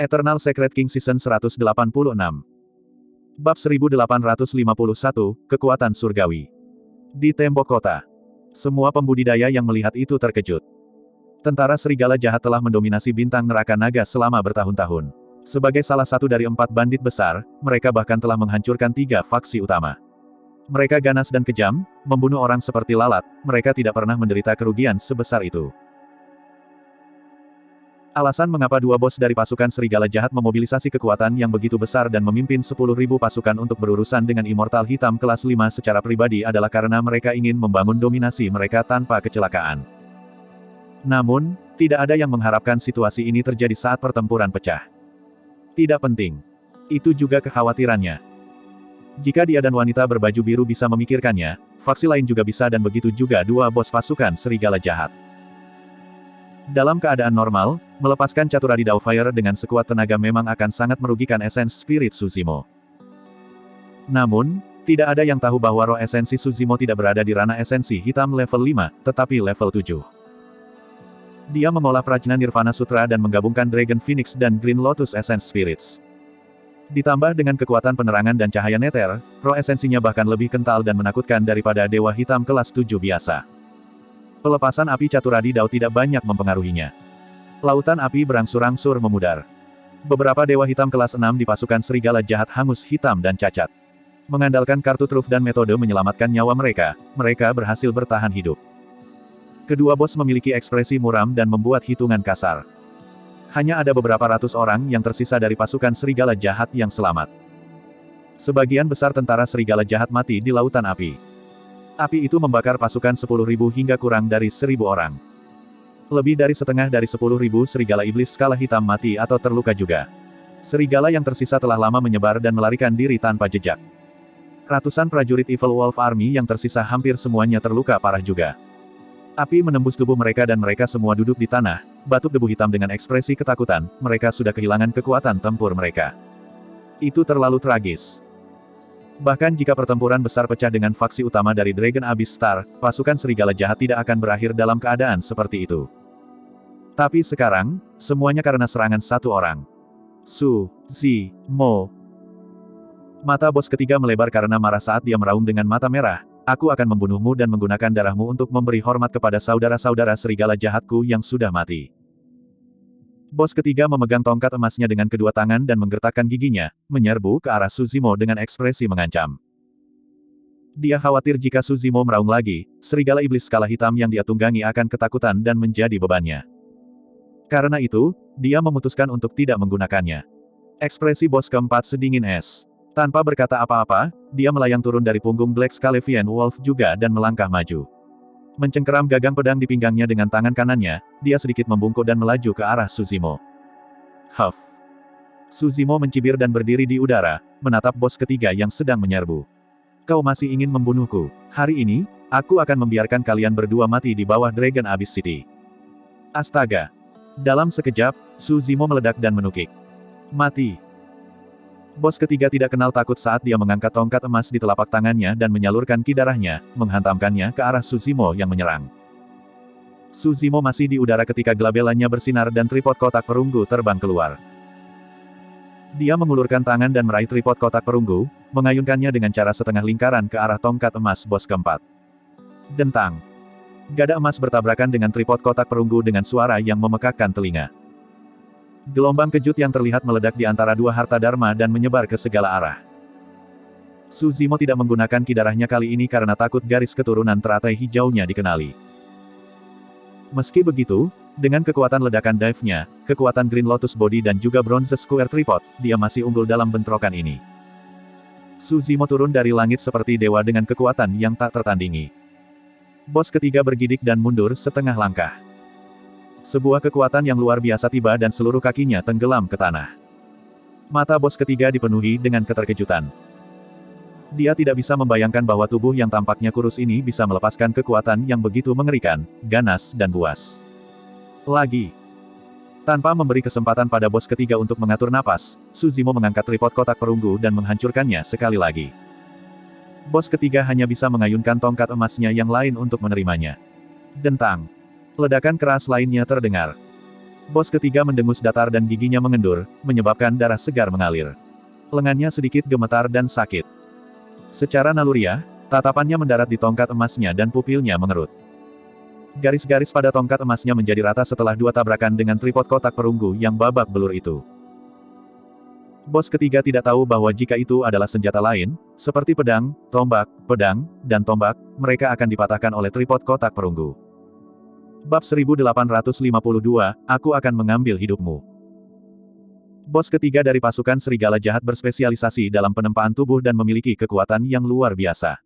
Eternal Secret King Season 186. Bab 1851, Kekuatan Surgawi. Di tembok kota. Semua pembudidaya yang melihat itu terkejut. Tentara serigala jahat telah mendominasi bintang neraka naga selama bertahun-tahun. Sebagai salah satu dari 4 bandit besar, mereka bahkan telah menghancurkan 3 faksi utama. Mereka ganas dan kejam, membunuh orang seperti lalat, mereka tidak pernah menderita kerugian sebesar itu. Alasan mengapa 2 bos dari pasukan serigala jahat memobilisasi kekuatan yang begitu besar dan memimpin 10.000 pasukan untuk berurusan dengan Immortal Hitam kelas 5 secara pribadi adalah karena mereka ingin membangun dominasi mereka tanpa kecelakaan. Namun, tidak ada yang mengharapkan situasi ini terjadi saat pertempuran pecah. Tidak penting. Itu juga kekhawatirannya. Jika dia dan wanita berbaju biru bisa memikirkannya, faksi lain juga bisa dan begitu juga 2 bos pasukan serigala jahat. Dalam keadaan normal, melepaskan Caturadi Doubtfire dengan sekuat tenaga memang akan sangat merugikan esens spirit Suzimo. Namun, tidak ada yang tahu bahwa roh esensi Suzimo tidak berada di ranah esensi hitam level 5, tetapi level 7. Dia mengolah Prajna Nirvana Sutra dan menggabungkan Dragon Phoenix dan Green Lotus Essence Spirits. Ditambah dengan kekuatan penerangan dan cahaya neter, roh esensinya bahkan lebih kental dan menakutkan daripada Dewa Hitam kelas 7 biasa. Pelepasan api Caturadi Dao tidak banyak mempengaruhinya. Lautan api berangsur-angsur memudar. Beberapa Dewa Hitam kelas 6 di pasukan serigala jahat hangus hitam dan cacat. Mengandalkan kartu truf dan metode menyelamatkan nyawa mereka, mereka berhasil bertahan hidup. Kedua bos memiliki ekspresi muram dan membuat hitungan kasar. Hanya ada beberapa ratus orang yang tersisa dari pasukan serigala jahat yang selamat. Sebagian besar tentara serigala jahat mati di lautan api. Api itu membakar pasukan 10.000 hingga kurang dari 1.000 orang. Lebih dari setengah dari 10.000 serigala iblis skala hitam mati atau terluka juga. Serigala yang tersisa telah lama menyebar dan melarikan diri tanpa jejak. Ratusan prajurit Evil Wolf Army yang tersisa hampir semuanya terluka parah juga. Api menembus tubuh mereka dan mereka semua duduk di tanah, batuk debu hitam dengan ekspresi ketakutan, mereka sudah kehilangan kekuatan tempur mereka. Itu terlalu tragis. Bahkan jika pertempuran besar pecah dengan faksi utama dari Dragon Abyss Star, pasukan serigala jahat tidak akan berakhir dalam keadaan seperti itu. Tapi sekarang, semuanya karena serangan satu orang. Suzimo. Mata bos ketiga melebar karena marah saat dia meraung dengan mata merah. Aku akan membunuhmu dan menggunakan darahmu untuk memberi hormat kepada saudara-saudara serigala jahatku yang sudah mati. Bos ketiga memegang tongkat emasnya dengan kedua tangan dan menggertakkan giginya, menyerbu ke arah Suzimo dengan ekspresi mengancam. Dia khawatir jika Suzimo meraung lagi, serigala iblis skala hitam yang dia tunggangi akan ketakutan dan menjadi bebannya. Karena itu, dia memutuskan untuk tidak menggunakannya. Ekspresi bos keempat sedingin es. Tanpa berkata apa-apa, dia melayang turun dari punggung Black Scalevian Wolf juga dan melangkah maju. Mencengkeram gagang pedang di pinggangnya dengan tangan kanannya, dia sedikit membungkuk dan melaju ke arah Suzimo. Huff. Suzimo mencibir dan berdiri di udara, menatap bos ketiga yang sedang menyerbu. Kau masih ingin membunuhku? Hari ini, aku akan membiarkan kalian berdua mati di bawah Dragon Abyss City. Astaga. Dalam sekejap, Suzimo meledak dan menukik. Mati. Bos ketiga tidak kenal takut saat dia mengangkat tongkat emas di telapak tangannya dan menyalurkan ki darahnya, menghantamkannya ke arah Suzimo yang menyerang. Suzimo masih di udara ketika gelabelannya bersinar dan tripod kotak perunggu terbang keluar. Dia mengulurkan tangan dan meraih tripod kotak perunggu, mengayunkannya dengan cara setengah lingkaran ke arah tongkat emas bos keempat. Dentang. Gada emas bertabrakan dengan tripod kotak perunggu dengan suara yang memekakkan telinga. Gelombang kejut yang terlihat meledak di antara 2 harta dharma dan menyebar ke segala arah. Suzimo tidak menggunakan ki darahnya kali ini karena takut garis keturunan teratai hijaunya dikenali. Meski begitu, dengan kekuatan ledakan dive-nya, kekuatan Green Lotus Body dan juga Bronze Square Tripod, dia masih unggul dalam bentrokan ini. Suzimo turun dari langit seperti dewa dengan kekuatan yang tak tertandingi. Bos ketiga bergidik dan mundur setengah langkah. Sebuah kekuatan yang luar biasa tiba dan seluruh kakinya tenggelam ke tanah. Mata bos ketiga dipenuhi dengan keterkejutan. Dia tidak bisa membayangkan bahwa tubuh yang tampaknya kurus ini bisa melepaskan kekuatan yang begitu mengerikan, ganas dan buas. Lagi. Tanpa memberi kesempatan pada bos ketiga untuk mengatur napas, Suzimo mengangkat tripod kotak perunggu dan menghancurkannya sekali lagi. Bos ketiga hanya bisa mengayunkan tongkat emasnya yang lain untuk menerimanya. Dentang. Ledakan keras lainnya terdengar. Bos ketiga mendengus datar dan giginya mengendur, menyebabkan darah segar mengalir. Lengannya sedikit gemetar dan sakit. Secara naluriah, tatapannya mendarat di tongkat emasnya dan pupilnya mengerut. Garis-garis pada tongkat emasnya menjadi rata setelah dua tabrakan dengan tripod kotak perunggu yang babak belur itu. Bos ketiga tidak tahu bahwa jika itu adalah senjata lain, seperti pedang, dan tombak, mereka akan dipatahkan oleh tripod kotak perunggu. Bab 1852, aku akan mengambil hidupmu. Bos ketiga dari pasukan serigala jahat berspesialisasi dalam penempaan tubuh dan memiliki kekuatan yang luar biasa.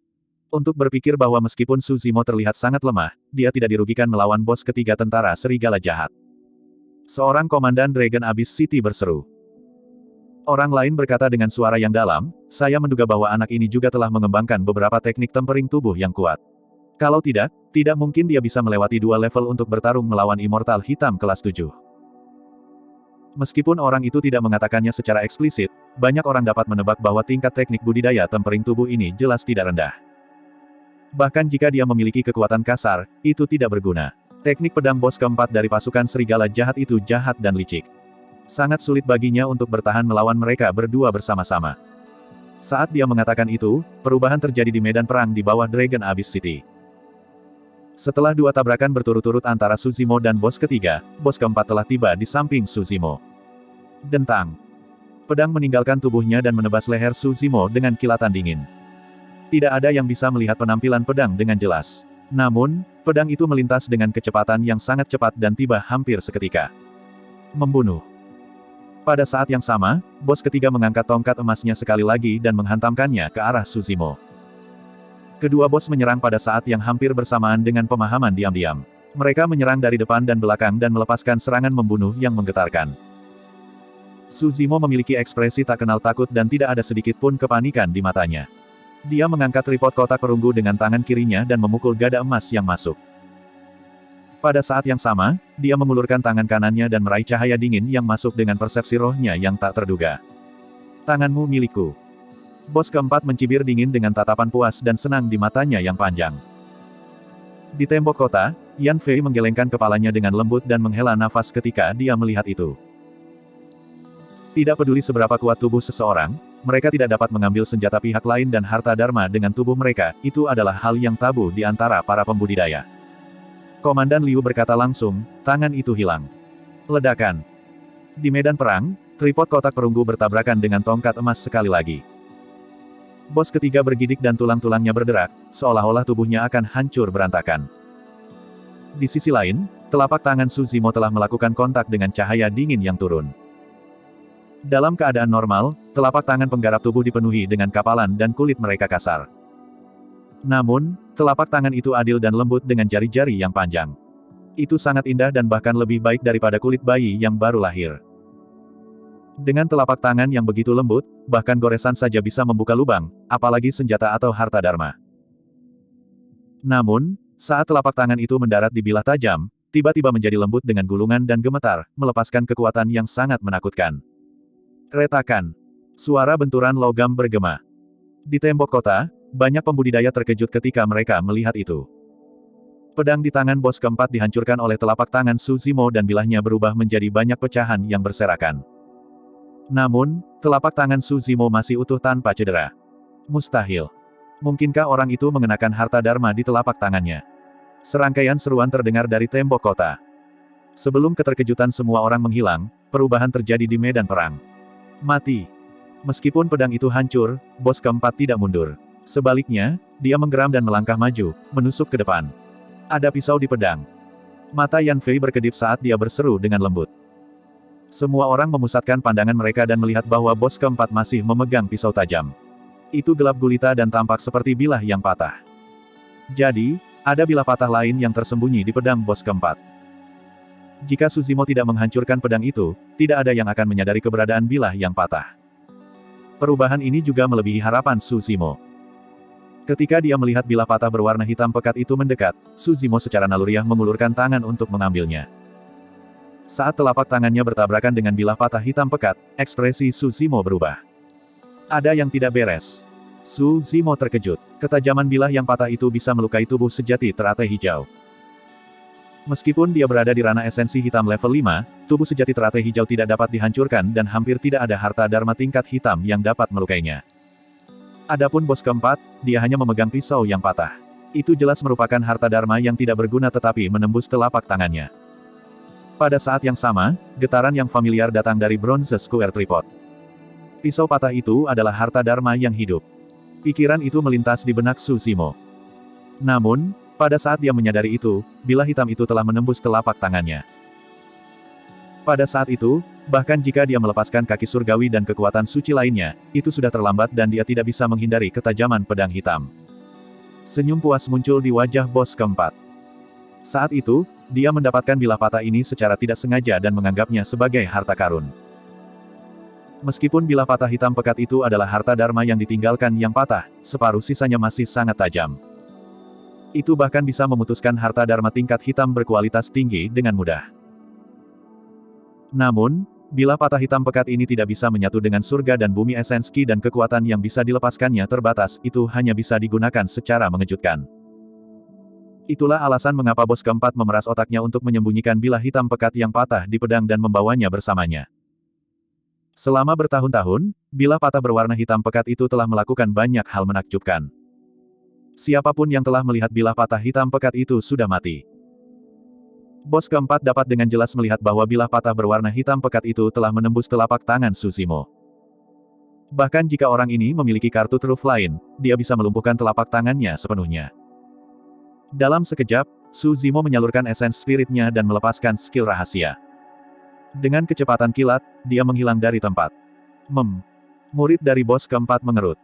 Untuk berpikir bahwa meskipun Su Zimo terlihat sangat lemah, dia tidak dirugikan melawan bos ketiga tentara serigala jahat. Seorang komandan Dragon Abyss City berseru. Orang lain berkata dengan suara yang dalam, saya menduga bahwa anak ini juga telah mengembangkan beberapa teknik tempering tubuh yang kuat. Kalau tidak mungkin dia bisa melewati dua level untuk bertarung melawan Immortal Hitam kelas 7. Meskipun orang itu tidak mengatakannya secara eksplisit, banyak orang dapat menebak bahwa tingkat teknik budidaya tempering tubuh ini jelas tidak rendah. Bahkan jika dia memiliki kekuatan kasar, itu tidak berguna. Teknik pedang bos keempat dari pasukan serigala jahat itu jahat dan licik. Sangat sulit baginya untuk bertahan melawan mereka berdua bersama-sama. Saat dia mengatakan itu, perubahan terjadi di medan perang di bawah Dragon Abyss City. Setelah dua tabrakan berturut-turut antara Su Zimo dan bos ketiga, bos keempat telah tiba di samping Su Zimo. Dentang. Pedang meninggalkan tubuhnya dan menebas leher Su Zimo dengan kilatan dingin. Tidak ada yang bisa melihat penampilan pedang dengan jelas. Namun, pedang itu melintas dengan kecepatan yang sangat cepat dan tiba hampir seketika. Membunuh. Pada saat yang sama, bos ketiga mengangkat tongkat emasnya sekali lagi dan menghantamkannya ke arah Su Zimo. Kedua bos menyerang pada saat yang hampir bersamaan dengan pemahaman diam-diam. Mereka menyerang dari depan dan belakang dan melepaskan serangan membunuh yang menggetarkan. Su Zimo memiliki ekspresi tak kenal takut dan tidak ada sedikit pun kepanikan di matanya. Dia mengangkat tripod kotak perunggu dengan tangan kirinya dan memukul gada emas yang masuk. Pada saat yang sama, dia mengulurkan tangan kanannya dan meraih cahaya dingin yang masuk dengan persepsi rohnya yang tak terduga. Tanganmu milikku. Bos keempat mencibir dingin dengan tatapan puas dan senang di matanya yang panjang. Di tembok kota, Yan Fei menggelengkan kepalanya dengan lembut dan menghela nafas ketika dia melihat itu. Tidak peduli seberapa kuat tubuh seseorang, mereka tidak dapat mengambil senjata pihak lain dan harta dharma dengan tubuh mereka, itu adalah hal yang tabu di antara para pembudidaya. Komandan Liu berkata langsung, tangan itu hilang. Ledakan. Di medan perang, tripod kotak perunggu bertabrakan dengan tongkat emas sekali lagi. Bos ketiga bergidik dan tulang-tulangnya berderak, seolah-olah tubuhnya akan hancur berantakan. Di sisi lain, telapak tangan Su Zimo telah melakukan kontak dengan cahaya dingin yang turun. Dalam keadaan normal, telapak tangan penggarap tubuh dipenuhi dengan kapalan dan kulit mereka kasar. Namun, telapak tangan itu adil dan lembut dengan jari-jari yang panjang. Itu sangat indah dan bahkan lebih baik daripada kulit bayi yang baru lahir. Dengan telapak tangan yang begitu lembut, bahkan goresan saja bisa membuka lubang, apalagi senjata atau harta dharma. Namun, saat telapak tangan itu mendarat di bilah tajam, tiba-tiba menjadi lembut dengan gulungan dan gemetar, melepaskan kekuatan yang sangat menakutkan. Retakan. Suara benturan logam bergema. Di tembok kota, banyak pembudidaya terkejut ketika mereka melihat itu. Pedang di tangan bos keempat dihancurkan oleh telapak tangan Su Zimo dan bilahnya berubah menjadi banyak pecahan yang berserakan. Namun, telapak tangan Su Zimo masih utuh tanpa cedera. Mustahil. Mungkinkah orang itu mengenakan harta dharma di telapak tangannya? Serangkaian seruan terdengar dari tembok kota. Sebelum keterkejutan semua orang menghilang, perubahan terjadi di medan perang. Mati. Meskipun pedang itu hancur, bos keempat tidak mundur. Sebaliknya, dia menggeram dan melangkah maju, menusuk ke depan. Ada pisau di pedang. Mata Yan Fei berkedip saat dia berseru dengan lembut. Semua orang memusatkan pandangan mereka dan melihat bahwa bos keempat masih memegang pisau tajam. Itu gelap gulita dan tampak seperti bilah yang patah. Jadi, ada bilah patah lain yang tersembunyi di pedang bos keempat. Jika Su Zimo tidak menghancurkan pedang itu, tidak ada yang akan menyadari keberadaan bilah yang patah. Perubahan ini juga melebihi harapan Su Zimo. Ketika dia melihat bilah patah berwarna hitam pekat itu mendekat, Su Zimo secara naluriah mengulurkan tangan untuk mengambilnya. Saat telapak tangannya bertabrakan dengan bilah patah hitam pekat, ekspresi Su Zimo berubah. Ada yang tidak beres. Su Zimo terkejut. Ketajaman bilah yang patah itu bisa melukai tubuh sejati teratai hijau. Meskipun dia berada di ranah esensi hitam level 5, tubuh sejati teratai hijau tidak dapat dihancurkan dan hampir tidak ada harta dharma tingkat hitam yang dapat melukainya. Adapun bos keempat, dia hanya memegang pisau yang patah. Itu jelas merupakan harta dharma yang tidak berguna tetapi menembus telapak tangannya. Pada saat yang sama, getaran yang familiar datang dari Bronze Square Tripod. Pisau patah itu adalah harta dharma yang hidup. Pikiran itu melintas di benak Su Zimo. Namun, pada saat dia menyadari itu, bilah hitam itu telah menembus telapak tangannya. Pada saat itu, bahkan jika dia melepaskan kaki surgawi dan kekuatan suci lainnya, itu sudah terlambat dan dia tidak bisa menghindari ketajaman pedang hitam. Senyum puas muncul di wajah bos keempat. Saat itu, dia mendapatkan bilah patah ini secara tidak sengaja dan menganggapnya sebagai harta karun. Meskipun bilah patah hitam pekat itu adalah harta dharma yang ditinggalkan yang patah, separuh sisanya masih sangat tajam. Itu bahkan bisa memutuskan harta dharma tingkat hitam berkualitas tinggi dengan mudah. Namun, bilah patah hitam pekat ini tidak bisa menyatu dengan surga dan bumi esensi dan kekuatan yang bisa dilepaskannya terbatas, itu hanya bisa digunakan secara mengejutkan. Itulah alasan mengapa bos keempat memeras otaknya untuk menyembunyikan bilah hitam pekat yang patah di pedang dan membawanya bersamanya. Selama bertahun-tahun, bilah patah berwarna hitam pekat itu telah melakukan banyak hal menakjubkan. Siapapun yang telah melihat bilah patah hitam pekat itu sudah mati. Bos keempat dapat dengan jelas melihat bahwa bilah patah berwarna hitam pekat itu telah menembus telapak tangan Su Zimo. Bahkan jika orang ini memiliki kartu truf lain, dia bisa melumpuhkan telapak tangannya sepenuhnya. Dalam sekejap, Su Zimo menyalurkan esens spiritnya dan melepaskan skill rahasia. Dengan kecepatan kilat, dia menghilang dari tempat. Murid dari bos keempat mengerut.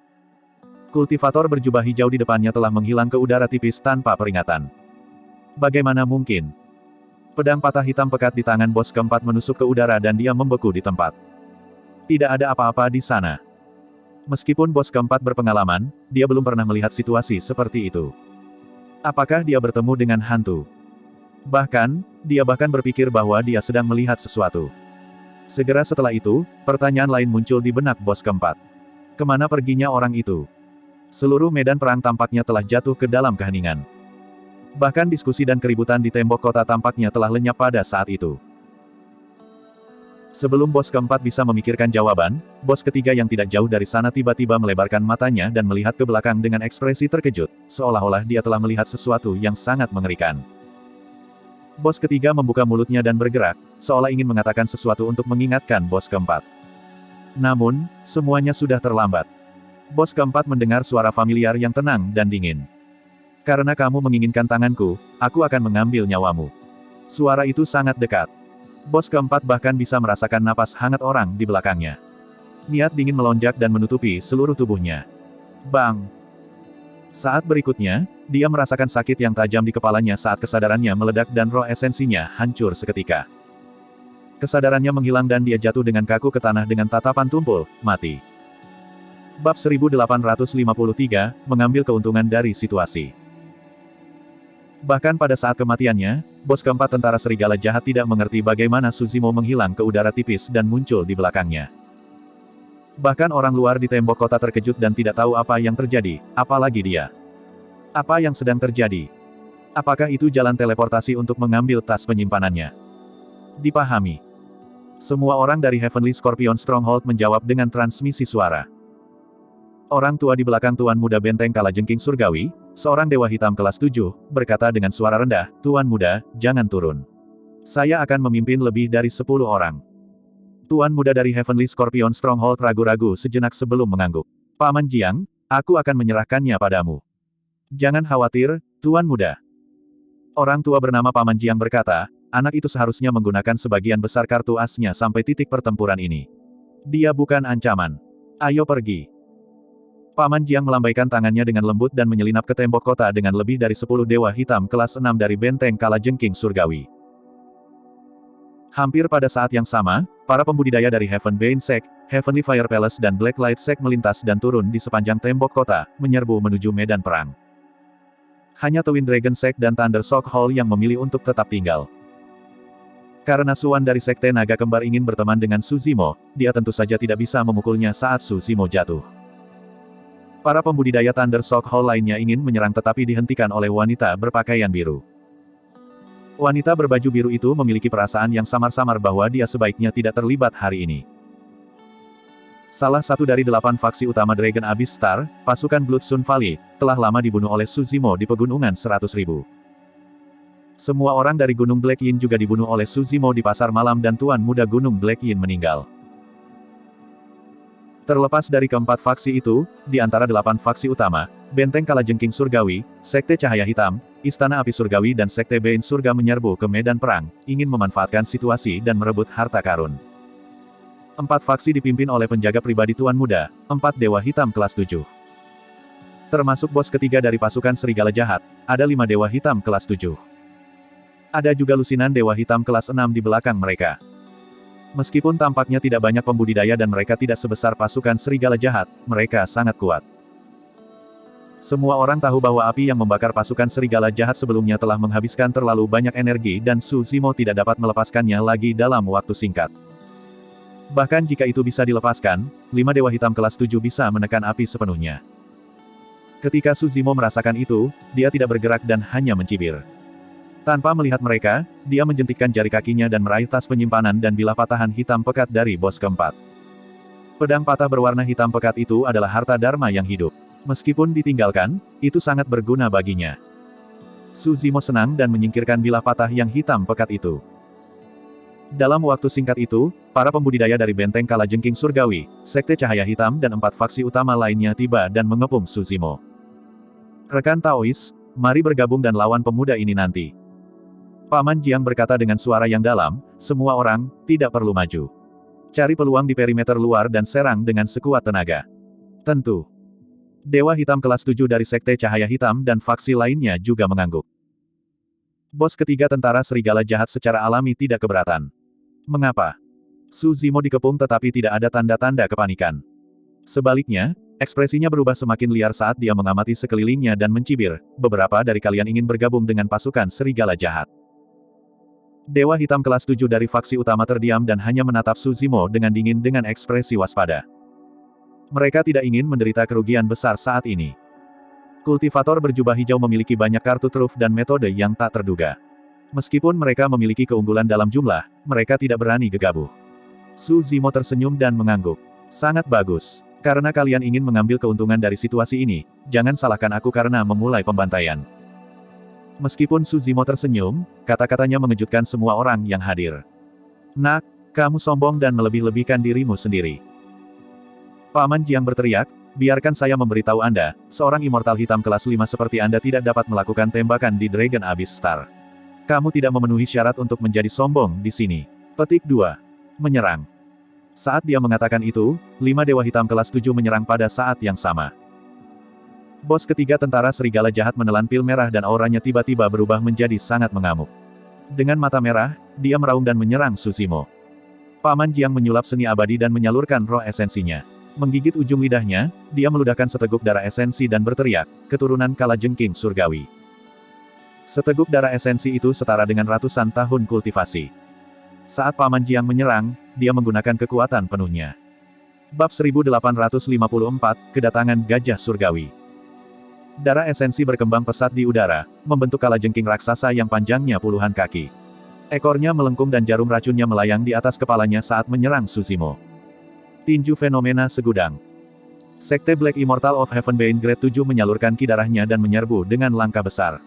Kultivator berjubah hijau di depannya telah menghilang ke udara tipis tanpa peringatan. Bagaimana mungkin? Pedang patah hitam pekat di tangan bos keempat menusuk ke udara dan dia membeku di tempat. Tidak ada apa-apa di sana. Meskipun bos keempat berpengalaman, dia belum pernah melihat situasi seperti itu. Apakah dia bertemu dengan hantu? Bahkan, dia berpikir bahwa dia sedang melihat sesuatu. Segera setelah itu, pertanyaan lain muncul di benak bos keempat. Kemana perginya orang itu? Seluruh medan perang tampaknya telah jatuh ke dalam keheningan. Bahkan diskusi dan keributan di tembok kota tampaknya telah lenyap pada saat itu. Sebelum bos keempat bisa memikirkan jawaban, bos ketiga yang tidak jauh dari sana tiba-tiba melebarkan matanya dan melihat ke belakang dengan ekspresi terkejut, seolah-olah dia telah melihat sesuatu yang sangat mengerikan. Bos ketiga membuka mulutnya dan bergerak, seolah ingin mengatakan sesuatu untuk mengingatkan bos keempat. Namun, semuanya sudah terlambat. Bos keempat mendengar suara familiar yang tenang dan dingin. Karena kamu menginginkan tanganku, aku akan mengambil nyawamu. Suara itu sangat dekat. Bos keempat bahkan bisa merasakan napas hangat orang di belakangnya. Niat dingin melonjak dan menutupi seluruh tubuhnya. Bang! Saat berikutnya, dia merasakan sakit yang tajam di kepalanya saat kesadarannya meledak dan roh esensinya hancur seketika. Kesadarannya menghilang dan dia jatuh dengan kaku ke tanah dengan tatapan tumpul, mati. Bab 1853, mengambil keuntungan dari situasi. Bahkan pada saat kematiannya, bos keempat tentara serigala jahat tidak mengerti bagaimana Su Zimo menghilang ke udara tipis dan muncul di belakangnya. Bahkan orang luar di tembok kota terkejut dan tidak tahu apa yang terjadi, apalagi dia. Apa yang sedang terjadi? Apakah itu jalan teleportasi untuk mengambil tas penyimpanannya? Dipahami. Semua orang dari Heavenly Scorpion Stronghold menjawab dengan transmisi suara. Orang tua di belakang Tuan Muda Benteng Kalajengking Surgawi, seorang dewa hitam kelas 7, berkata dengan suara rendah, "Tuan Muda, jangan turun. Saya akan memimpin lebih dari 10 orang." Tuan Muda dari Heavenly Scorpion Stronghold ragu-ragu sejenak sebelum mengangguk. "Paman Jiang, aku akan menyerahkannya padamu. Jangan khawatir, Tuan Muda." Orang tua bernama Paman Jiang berkata, anak itu seharusnya menggunakan sebagian besar kartu asnya sampai titik pertempuran ini. Dia bukan ancaman. Ayo pergi. Paman Jiang melambaikan tangannya dengan lembut dan menyelinap ke tembok kota dengan lebih dari 10 dewa hitam kelas 6 dari Benteng Kalajengking Surgawi. Hampir pada saat yang sama, para pembudidaya dari Heaven Bane Sect, Heavenly Fire Palace dan Black Light Sect melintas dan turun di sepanjang tembok kota, menyerbu menuju medan perang. Hanya Twin Dragon Sect dan Thunder Shock Hall yang memilih untuk tetap tinggal. Karena Suan dari Sekte Naga Kembar ingin berteman dengan Su Zimo, dia tentu saja tidak bisa memukulnya saat Su Zimo jatuh. Para pembudidaya Thunder Shock Hall lainnya ingin menyerang tetapi dihentikan oleh wanita berpakaian biru. Wanita berbaju biru itu memiliki perasaan yang samar-samar bahwa dia sebaiknya tidak terlibat hari ini. Salah satu dari 8 faksi utama Dragon Abyss Star, pasukan Blood Sun Valley, telah lama dibunuh oleh Suzimo di pegunungan 100.000. Semua orang dari Gunung Black Yin juga dibunuh oleh Suzimo di pasar malam dan Tuan Muda Gunung Black Yin meninggal. Terlepas dari keempat faksi itu, di antara 8 faksi utama, Benteng Kalajengking Surgawi, Sekte Cahaya Hitam, Istana Api Surgawi dan Sekte Bein Surga menyerbu ke medan perang, ingin memanfaatkan situasi dan merebut harta karun. 4 faksi dipimpin oleh penjaga pribadi Tuan Muda, 4 Dewa Hitam kelas 7. Termasuk bos ketiga dari pasukan Serigala Jahat, ada 5 Dewa Hitam kelas 7. Ada juga lusinan Dewa Hitam kelas 6 di belakang mereka. Meskipun tampaknya tidak banyak pembudidaya dan mereka tidak sebesar pasukan Serigala Jahat, mereka sangat kuat. Semua orang tahu bahwa api yang membakar pasukan Serigala Jahat sebelumnya telah menghabiskan terlalu banyak energi dan Suzimo tidak dapat melepaskannya lagi dalam waktu singkat. Bahkan jika itu bisa dilepaskan, 5 Dewa Hitam kelas 7 bisa menekan api sepenuhnya. Ketika Suzimo merasakan itu, dia tidak bergerak dan hanya mencibir. Tanpa melihat mereka, dia menjentikkan jari kakinya dan meraih tas penyimpanan dan bilah patahan hitam pekat dari bos keempat. Pedang patah berwarna hitam pekat itu adalah harta Dharma yang hidup. Meskipun ditinggalkan, itu sangat berguna baginya. Suzimo senang dan menyingkirkan bilah patah yang hitam pekat itu. Dalam waktu singkat itu, para pembudidaya dari Benteng Kalajengking Surgawi, Sekte Cahaya Hitam dan 4 faksi utama lainnya tiba dan mengepung Suzimo. Rekan Taois, mari bergabung dan lawan pemuda ini nanti. Paman Jiang berkata dengan suara yang dalam, semua orang, tidak perlu maju. Cari peluang di perimeter luar dan serang dengan sekuat tenaga. Tentu. Dewa Hitam kelas 7 dari Sekte Cahaya Hitam dan faksi lainnya juga mengangguk. Bos ketiga tentara Serigala Jahat secara alami tidak keberatan. Mengapa? Suzimo dikepung tetapi tidak ada tanda-tanda kepanikan. Sebaliknya, ekspresinya berubah semakin liar saat dia mengamati sekelilingnya dan mencibir, beberapa dari kalian ingin bergabung dengan pasukan Serigala Jahat. Dewa Hitam kelas 7 dari faksi utama terdiam dan hanya menatap Suzimo dengan dingin dengan ekspresi waspada. Mereka tidak ingin menderita kerugian besar saat ini. Kultivator berjubah hijau memiliki banyak kartu truf dan metode yang tak terduga. Meskipun mereka memiliki keunggulan dalam jumlah, mereka tidak berani gegabah. Suzimo tersenyum dan mengangguk. Sangat bagus. Karena kalian ingin mengambil keuntungan dari situasi ini, jangan salahkan aku karena memulai pembantaian. Meskipun Suzimo tersenyum, kata-katanya mengejutkan semua orang yang hadir. Nak, kamu sombong dan melebih-lebihkan dirimu sendiri. Paman Jiang berteriak, biarkan saya memberitahu Anda, seorang immortal hitam kelas 5 seperti Anda tidak dapat melakukan tembakan di Dragon Abyss Star. Kamu tidak memenuhi syarat untuk menjadi sombong di sini. Petik 2. Menyerang. Saat dia mengatakan itu, 5 Dewa Hitam kelas 7 menyerang pada saat yang sama. Bos ketiga tentara Serigala Jahat menelan pil merah dan auranya tiba-tiba berubah menjadi sangat mengamuk. Dengan mata merah, dia meraung dan menyerang Suzimo. Paman Jiang menyulap seni abadi dan menyalurkan roh esensinya. Menggigit ujung lidahnya, dia meludahkan seteguk darah esensi dan berteriak, keturunan Kalajengking Surgawi. Seteguk darah esensi itu setara dengan ratusan tahun kultivasi. Saat Paman Jiang menyerang, dia menggunakan kekuatan penuhnya. Bab 1854, Kedatangan Gajah Surgawi. Darah esensi berkembang pesat di udara, membentuk kalajengking raksasa yang panjangnya puluhan kaki. Ekornya melengkung dan jarum racunnya melayang di atas kepalanya saat menyerang Suzimo. Tinju fenomena segudang. Sekte Black Immortal of Heavenbane Grade 7 menyalurkan ki darahnya dan menyerbu dengan langkah besar.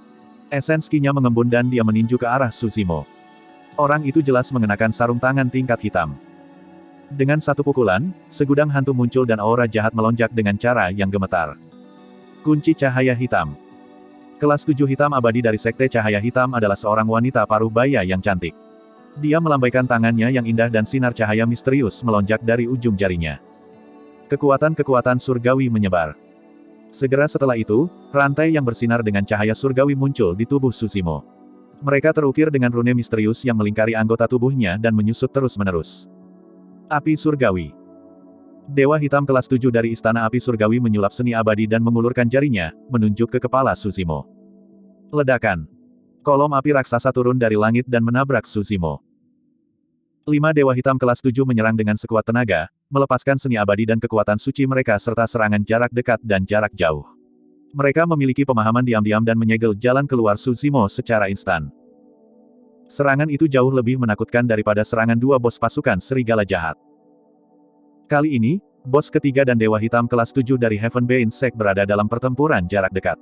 Esens ki-nya mengembun dan dia meninju ke arah Suzimo. Orang itu jelas mengenakan sarung tangan tingkat hitam. Dengan satu pukulan, segudang hantu muncul dan aura jahat melonjak dengan cara yang gemetar. Kunci Cahaya Hitam. Kelas 7 hitam abadi dari Sekte Cahaya Hitam adalah seorang wanita paruh baya yang cantik. Dia melambaikan tangannya yang indah dan sinar cahaya misterius melonjak dari ujung jarinya. Kekuatan-kekuatan surgawi menyebar. Segera setelah itu, rantai yang bersinar dengan cahaya surgawi muncul di tubuh Suzimo. Mereka terukir dengan rune misterius yang melingkari anggota tubuhnya dan menyusut terus-menerus. Api Surgawi. Dewa Hitam kelas 7 dari Istana Api Surgawi menyulap seni abadi dan mengulurkan jarinya, menunjuk ke kepala Suzimo. Ledakan. Kolom api raksasa turun dari langit dan menabrak Suzimo. 5 Dewa Hitam kelas 7 menyerang dengan sekuat tenaga, melepaskan seni abadi dan kekuatan suci mereka serta serangan jarak dekat dan jarak jauh. Mereka memiliki pemahaman diam-diam dan menyegel jalan keluar Suzimo secara instan. Serangan itu jauh lebih menakutkan daripada serangan dua bos pasukan serigala jahat. Kali ini, bos ketiga dan Dewa Hitam kelas 7 dari Heavenbane Sect berada dalam pertempuran jarak dekat.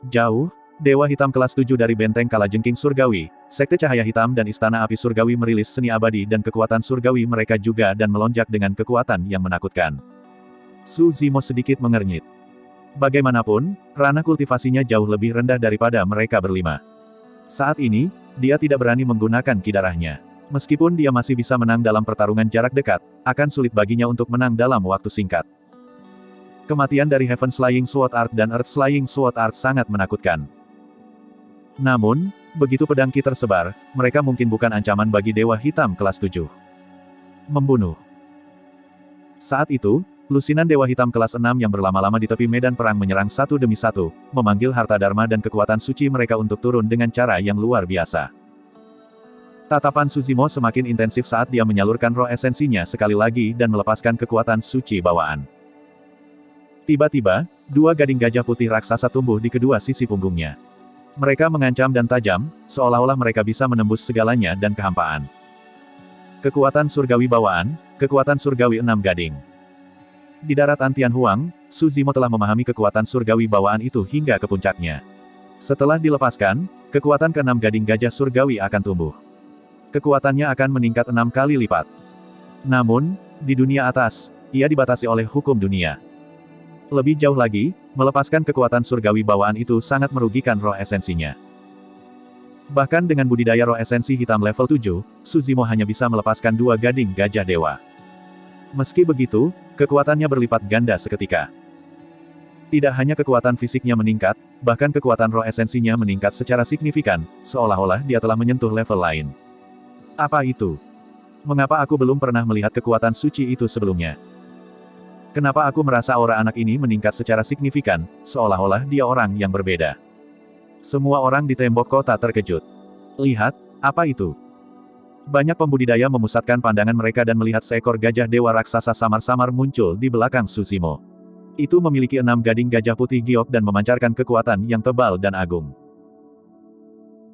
Jauh, Dewa Hitam kelas 7 dari Benteng Kalajengking Surgawi, Sekte Cahaya Hitam dan Istana Api Surgawi merilis seni abadi dan kekuatan surgawi mereka juga dan melonjak dengan kekuatan yang menakutkan. Su Zimo sedikit mengernyit. Bagaimanapun, ranah kultivasinya jauh lebih rendah daripada mereka berlima. Saat ini, dia tidak berani menggunakan ki darahnya. Meskipun dia masih bisa menang dalam pertarungan jarak dekat, akan sulit baginya untuk menang dalam waktu singkat. Kematian dari Heaven Slaying Sword Art dan Earth Slaying Sword Art sangat menakutkan. Namun, begitu pedang ki tersebar, mereka mungkin bukan ancaman bagi Dewa Hitam kelas 7. Membunuh. Saat itu, lusinan Dewa Hitam kelas 6 yang berlama-lama di tepi medan perang menyerang satu demi satu, memanggil harta dharma dan kekuatan suci mereka untuk turun dengan cara yang luar biasa. Tatapan Su Zimo semakin intensif saat dia menyalurkan roh esensinya sekali lagi dan melepaskan kekuatan suci bawaan. Tiba-tiba, dua gading gajah putih raksasa tumbuh di kedua sisi punggungnya. Mereka mengancam dan tajam, seolah-olah mereka bisa menembus segalanya dan kehampaan. Kekuatan surgawi bawaan, kekuatan surgawi 6 gading. Di daratan Tianhuang, Su Zimo telah memahami kekuatan surgawi bawaan itu hingga ke puncaknya. Setelah dilepaskan, kekuatan ke-6 gading gajah surgawi akan tumbuh. Kekuatannya akan meningkat 6 kali lipat. Namun, di dunia atas, ia dibatasi oleh hukum dunia. Lebih jauh lagi, melepaskan kekuatan surgawi bawaan itu sangat merugikan roh esensinya. Bahkan dengan budidaya roh esensi hitam level 7, Su Zimo hanya bisa melepaskan 2 gading gajah dewa. Meski begitu, kekuatannya berlipat ganda seketika. Tidak hanya kekuatan fisiknya meningkat, bahkan kekuatan roh esensinya meningkat secara signifikan, seolah-olah dia telah menyentuh level lain. Apa itu? Mengapa aku belum pernah melihat kekuatan suci itu sebelumnya? Kenapa aku merasa aura anak ini meningkat secara signifikan, seolah-olah dia orang yang berbeda? Semua orang di tembok kota terkejut. Lihat, apa itu? Banyak pembudidaya memusatkan pandangan mereka dan melihat seekor gajah dewa raksasa samar-samar muncul di belakang Su Zimo. Itu memiliki 6 gading gajah putih giok dan memancarkan kekuatan yang tebal dan agung.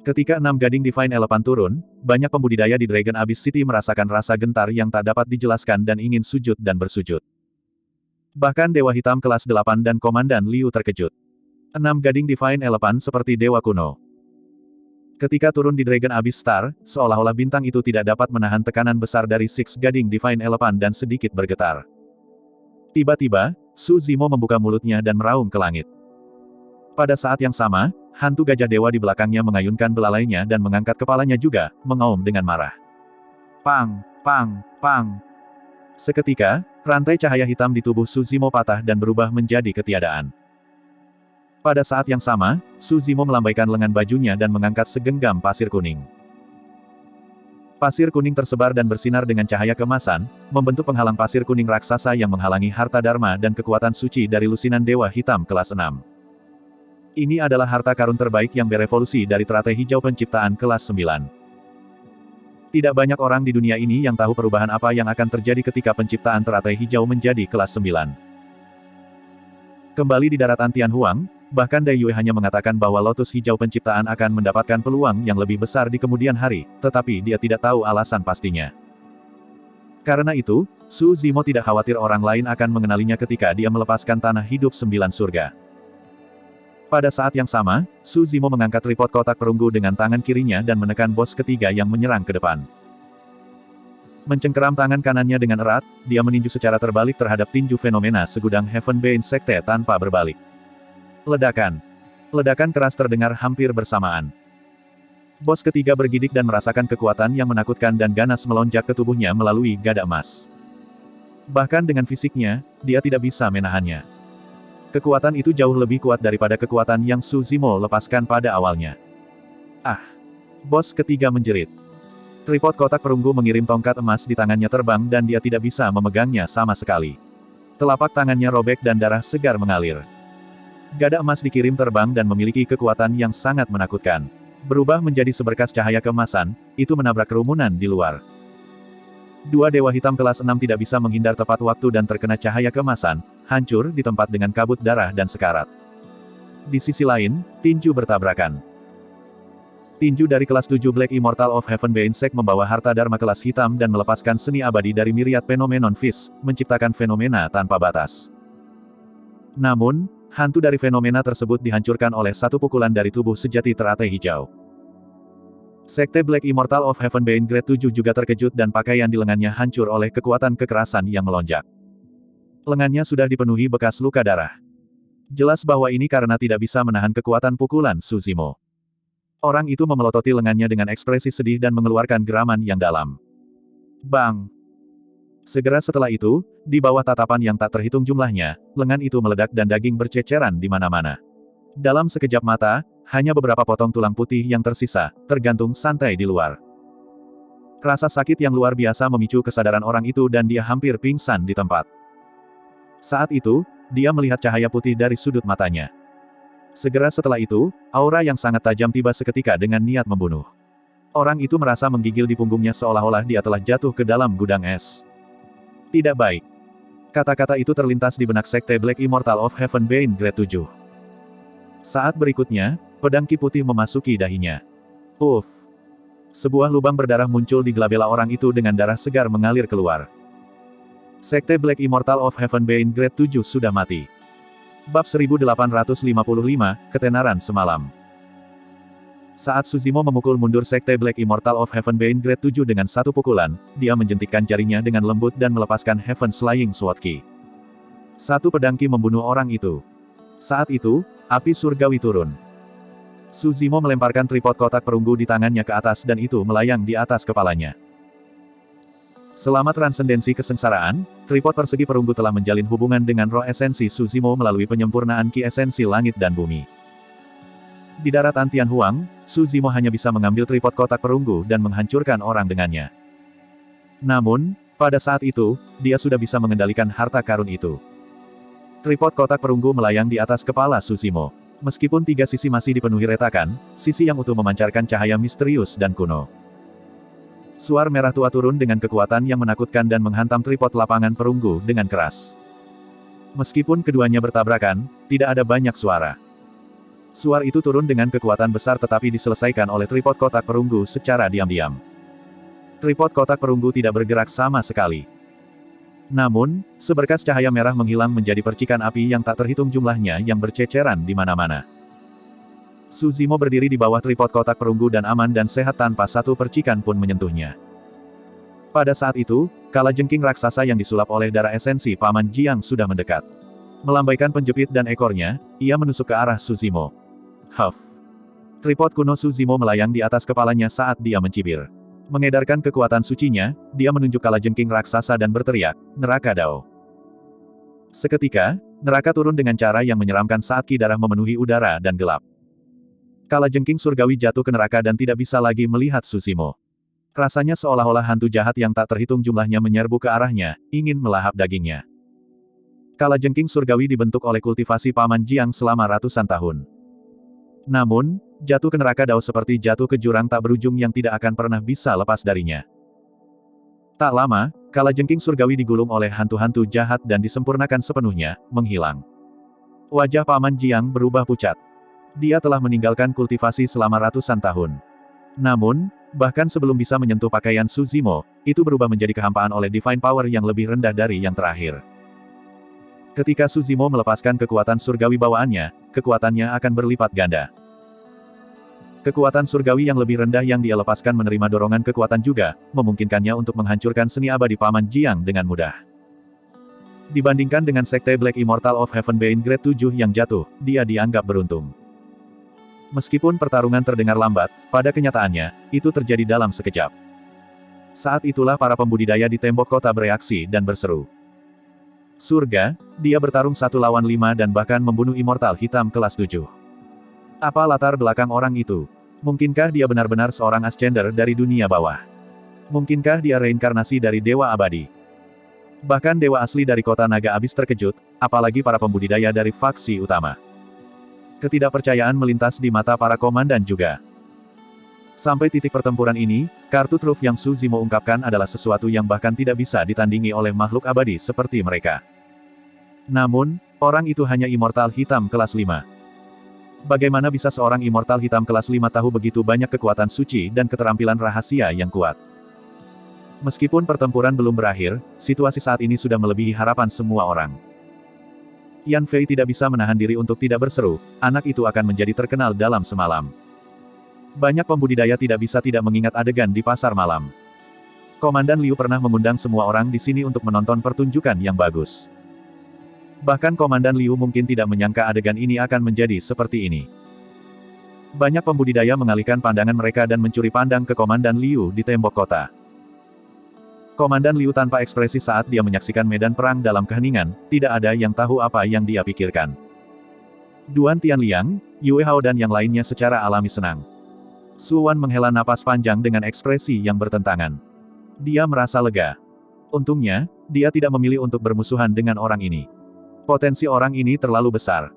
Ketika 6 gading Divine Elephant turun, banyak pembudidaya di Dragon Abyss City merasakan rasa gentar yang tak dapat dijelaskan dan ingin sujud dan bersujud. Bahkan Dewa Hitam kelas 8 dan Komandan Liu terkejut. 6 gading Divine Elephant seperti dewa kuno. Ketika turun di Dragon Abyss Star, seolah-olah bintang itu tidak dapat menahan tekanan besar dari Six Gading Divine Elephant dan sedikit bergetar. Tiba-tiba, Su Zimo membuka mulutnya dan meraung ke langit. Pada saat yang sama, hantu gajah dewa di belakangnya mengayunkan belalainya dan mengangkat kepalanya juga, mengaum dengan marah. Pang, pang, pang. Seketika, rantai cahaya hitam di tubuh Su Zimo patah dan berubah menjadi ketiadaan. Pada saat yang sama, Su Zimo melambaikan lengan bajunya dan mengangkat segenggam pasir kuning. Pasir kuning tersebar dan bersinar dengan cahaya keemasan, membentuk penghalang pasir kuning raksasa yang menghalangi harta dharma dan kekuatan suci dari lusinan Dewa Hitam kelas 6. Ini adalah harta karun terbaik yang berevolusi dari teratai hijau penciptaan kelas 9. Tidak banyak orang di dunia ini yang tahu perubahan apa yang akan terjadi ketika penciptaan teratai hijau menjadi kelas 9. Kembali di daratan Tianhuang, bahkan Dai Yue hanya mengatakan bahwa lotus hijau penciptaan akan mendapatkan peluang yang lebih besar di kemudian hari, tetapi dia tidak tahu alasan pastinya. Karena itu, Su Zimo tidak khawatir orang lain akan mengenalinya ketika dia melepaskan tanah hidup 9 surga. Pada saat yang sama, Su Zimo mengangkat tripod kotak perunggu dengan tangan kirinya dan menekan bos ketiga yang menyerang ke depan. Mencengkeram tangan kanannya dengan erat, dia meninju secara terbalik terhadap tinju fenomena segudang Heavenbane Sekte tanpa berbalik. Ledakan. Ledakan keras terdengar hampir bersamaan. Bos ketiga bergidik dan merasakan kekuatan yang menakutkan dan ganas melonjak ke tubuhnya melalui gada emas. Bahkan dengan fisiknya, dia tidak bisa menahannya. Kekuatan itu jauh lebih kuat daripada kekuatan yang Su Zimo lepaskan pada awalnya. Ah! Bos ketiga menjerit. Tripod kotak perunggu mengirim tongkat emas di tangannya terbang dan dia tidak bisa memegangnya sama sekali. Telapak tangannya robek dan darah segar mengalir. Gada emas dikirim terbang dan memiliki kekuatan yang sangat menakutkan. Berubah menjadi seberkas cahaya keemasan, itu menabrak kerumunan di luar. Dua dewa hitam kelas 6 tidak bisa menghindar tepat waktu dan terkena cahaya keemasan, hancur di tempat dengan kabut darah dan sekarat. Di sisi lain, tinju bertabrakan. Tinju dari kelas 7 Black Immortal of Heavenbane Sect membawa harta dharma kelas hitam dan melepaskan seni abadi dari myriad phenomenon Fish, menciptakan fenomena tanpa batas. Namun, hantu dari fenomena tersebut dihancurkan oleh satu pukulan dari tubuh sejati teratai hijau. Sekte Black Immortal of Heavenbane Grade 7 juga terkejut dan pakaian di lengannya hancur oleh kekuatan kekerasan yang melonjak. Lengannya sudah dipenuhi bekas luka darah. Jelas bahwa ini karena tidak bisa menahan kekuatan pukulan Suzimo. Orang itu memelototi lengannya dengan ekspresi sedih dan mengeluarkan geraman yang dalam. Bang! Segera setelah itu, di bawah tatapan yang tak terhitung jumlahnya, lengan itu meledak dan daging berceceran di mana-mana. Dalam sekejap mata, hanya beberapa potong tulang putih yang tersisa, tergantung santai di luar. Rasa sakit yang luar biasa memicu kesadaran orang itu dan dia hampir pingsan di tempat. Saat itu, dia melihat cahaya putih dari sudut matanya. Segera setelah itu, aura yang sangat tajam tiba seketika dengan niat membunuh. Orang itu merasa menggigil di punggungnya seolah-olah dia telah jatuh ke dalam gudang es. Tidak baik. Kata-kata itu terlintas di benak Sekte Black Immortal of Heavenbane Grade 7. Saat berikutnya, pedang ki putih memasuki dahinya. Uff! Sebuah lubang berdarah muncul di glabella orang itu dengan darah segar mengalir keluar. Sekte Black Immortal of Heavenbane Grade 7 sudah mati. Bab 1855, Ketenaran Semalam. Saat Suzimo memukul mundur Sekte Black Immortal of Heavenbane Grade 7 dengan satu pukulan, dia menjentikkan jarinya dengan lembut dan melepaskan Heaven Slaying Sword Ki. Satu pedang ki membunuh orang itu. Saat itu, api surgawi turun. Suzimo melemparkan tripod kotak perunggu di tangannya ke atas dan itu melayang di atas kepalanya. Selama transendensi kesengsaraan, tripod persegi perunggu telah menjalin hubungan dengan roh esensi Suzimo melalui penyempurnaan ki esensi langit dan bumi. Di daratan Tianhuang, Suzimo hanya bisa mengambil tripod kotak perunggu dan menghancurkan orang dengannya. Namun, pada saat itu, dia sudah bisa mengendalikan harta karun itu. Tripod kotak perunggu melayang di atas kepala Suzimo. Meskipun tiga sisi masih dipenuhi retakan, sisi yang utuh memancarkan cahaya misterius dan kuno. Suar merah tua turun dengan kekuatan yang menakutkan dan menghantam tripod lapangan perunggu dengan keras. Meskipun keduanya bertabrakan, tidak ada banyak suara. Suar itu turun dengan kekuatan besar tetapi diselesaikan oleh tripod kotak perunggu secara diam-diam. Tripod kotak perunggu tidak bergerak sama sekali. Namun, seberkas cahaya merah menghilang menjadi percikan api yang tak terhitung jumlahnya yang berceceran di mana-mana. Suzimo berdiri di bawah tripod kotak perunggu dan aman dan sehat tanpa satu percikan pun menyentuhnya. Pada saat itu, kalajengking raksasa yang disulap oleh darah esensi Paman Jiang sudah mendekat. Melambaikan penjepit dan ekornya, ia menusuk ke arah Suzimo. Huff! Tripod kuno Suzimo melayang di atas kepalanya saat dia mencibir. Mengedarkan kekuatan sucinya, dia menunjuk kalajengking raksasa dan berteriak, "Neraka Dao!" Seketika, neraka turun dengan cara yang menyeramkan saat ki darah memenuhi udara dan gelap. Kalajengking surgawi jatuh ke neraka dan tidak bisa lagi melihat Suzimo. Rasanya seolah-olah hantu jahat yang tak terhitung jumlahnya menyerbu ke arahnya, ingin melahap dagingnya. Kalajengking surgawi dibentuk oleh kultivasi Paman Jiang selama ratusan tahun. Namun, jatuh ke neraka Dao seperti jatuh ke jurang tak berujung yang tidak akan pernah bisa lepas darinya. Tak lama, kalajengking surgawi digulung oleh hantu-hantu jahat dan disempurnakan sepenuhnya, menghilang. Wajah Paman Jiang berubah pucat. Dia telah meninggalkan kultivasi selama ratusan tahun. Namun, bahkan sebelum bisa menyentuh pakaian Suzimo, itu berubah menjadi kehampaan oleh divine power yang lebih rendah dari yang terakhir. Ketika Suzimo melepaskan kekuatan surgawi bawaannya, kekuatannya akan berlipat ganda. Kekuatan surgawi yang lebih rendah yang dia lepaskan menerima dorongan kekuatan juga, memungkinkannya untuk menghancurkan seni abadi Paman Jiang dengan mudah. Dibandingkan dengan Sekte Black Immortal of Heavenbane Grade 7 yang jatuh, dia dianggap beruntung. Meskipun pertarungan terdengar lambat, pada kenyataannya, itu terjadi dalam sekejap. Saat itulah para pembudidaya di tembok kota bereaksi dan berseru. Surga, dia bertarung 1 lawan 5 dan bahkan membunuh immortal hitam kelas 7. Apa latar belakang orang itu? Mungkinkah dia benar-benar seorang ascender dari dunia bawah? Mungkinkah dia reinkarnasi dari dewa abadi? Bahkan dewa asli dari kota naga abis terkejut, apalagi para pembudidaya dari faksi utama. Ketidakpercayaan melintas di mata para komandan juga. Sampai titik pertempuran ini, kartu truf yang Suzimo ungkapkan adalah sesuatu yang bahkan tidak bisa ditandingi oleh makhluk abadi seperti mereka. Namun, orang itu hanya immortal hitam kelas 5. Bagaimana bisa seorang immortal hitam kelas 5 tahu begitu banyak kekuatan suci dan keterampilan rahasia yang kuat? Meskipun pertempuran belum berakhir, situasi saat ini sudah melebihi harapan semua orang. Yan Fei tidak bisa menahan diri untuk tidak berseru, anak itu akan menjadi terkenal dalam semalam. Banyak pembudidaya tidak bisa tidak mengingat adegan di pasar malam. Komandan Liu pernah mengundang semua orang di sini untuk menonton pertunjukan yang bagus. Bahkan Komandan Liu mungkin tidak menyangka adegan ini akan menjadi seperti ini. Banyak pembudidaya mengalihkan pandangan mereka dan mencuri pandang ke Komandan Liu di tembok kota. Komandan Liu tanpa ekspresi saat dia menyaksikan medan perang dalam keheningan, tidak ada yang tahu apa yang dia pikirkan. Duan Tianliang, Yue Hao dan yang lainnya secara alami senang. Su Wan menghela napas panjang dengan ekspresi yang bertentangan. Dia merasa lega. Untungnya, dia tidak memilih untuk bermusuhan dengan orang ini. Potensi orang ini terlalu besar.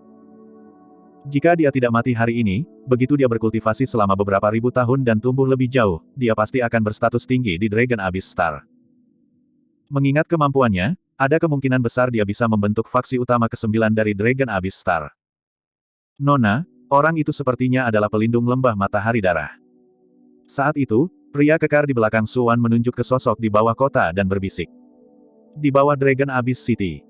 Jika dia tidak mati hari ini, begitu dia berkultivasi selama beberapa ribu tahun dan tumbuh lebih jauh, dia pasti akan berstatus tinggi di Dragon Abyss Star. Mengingat kemampuannya, ada kemungkinan besar dia bisa membentuk faksi utama ke-9 dari Dragon Abyss Star. Nona, orang itu sepertinya adalah pelindung lembah matahari darah. Saat itu, pria kekar di belakang Su Wan menunjuk ke sosok di bawah kota dan berbisik. Di bawah Dragon Abyss City.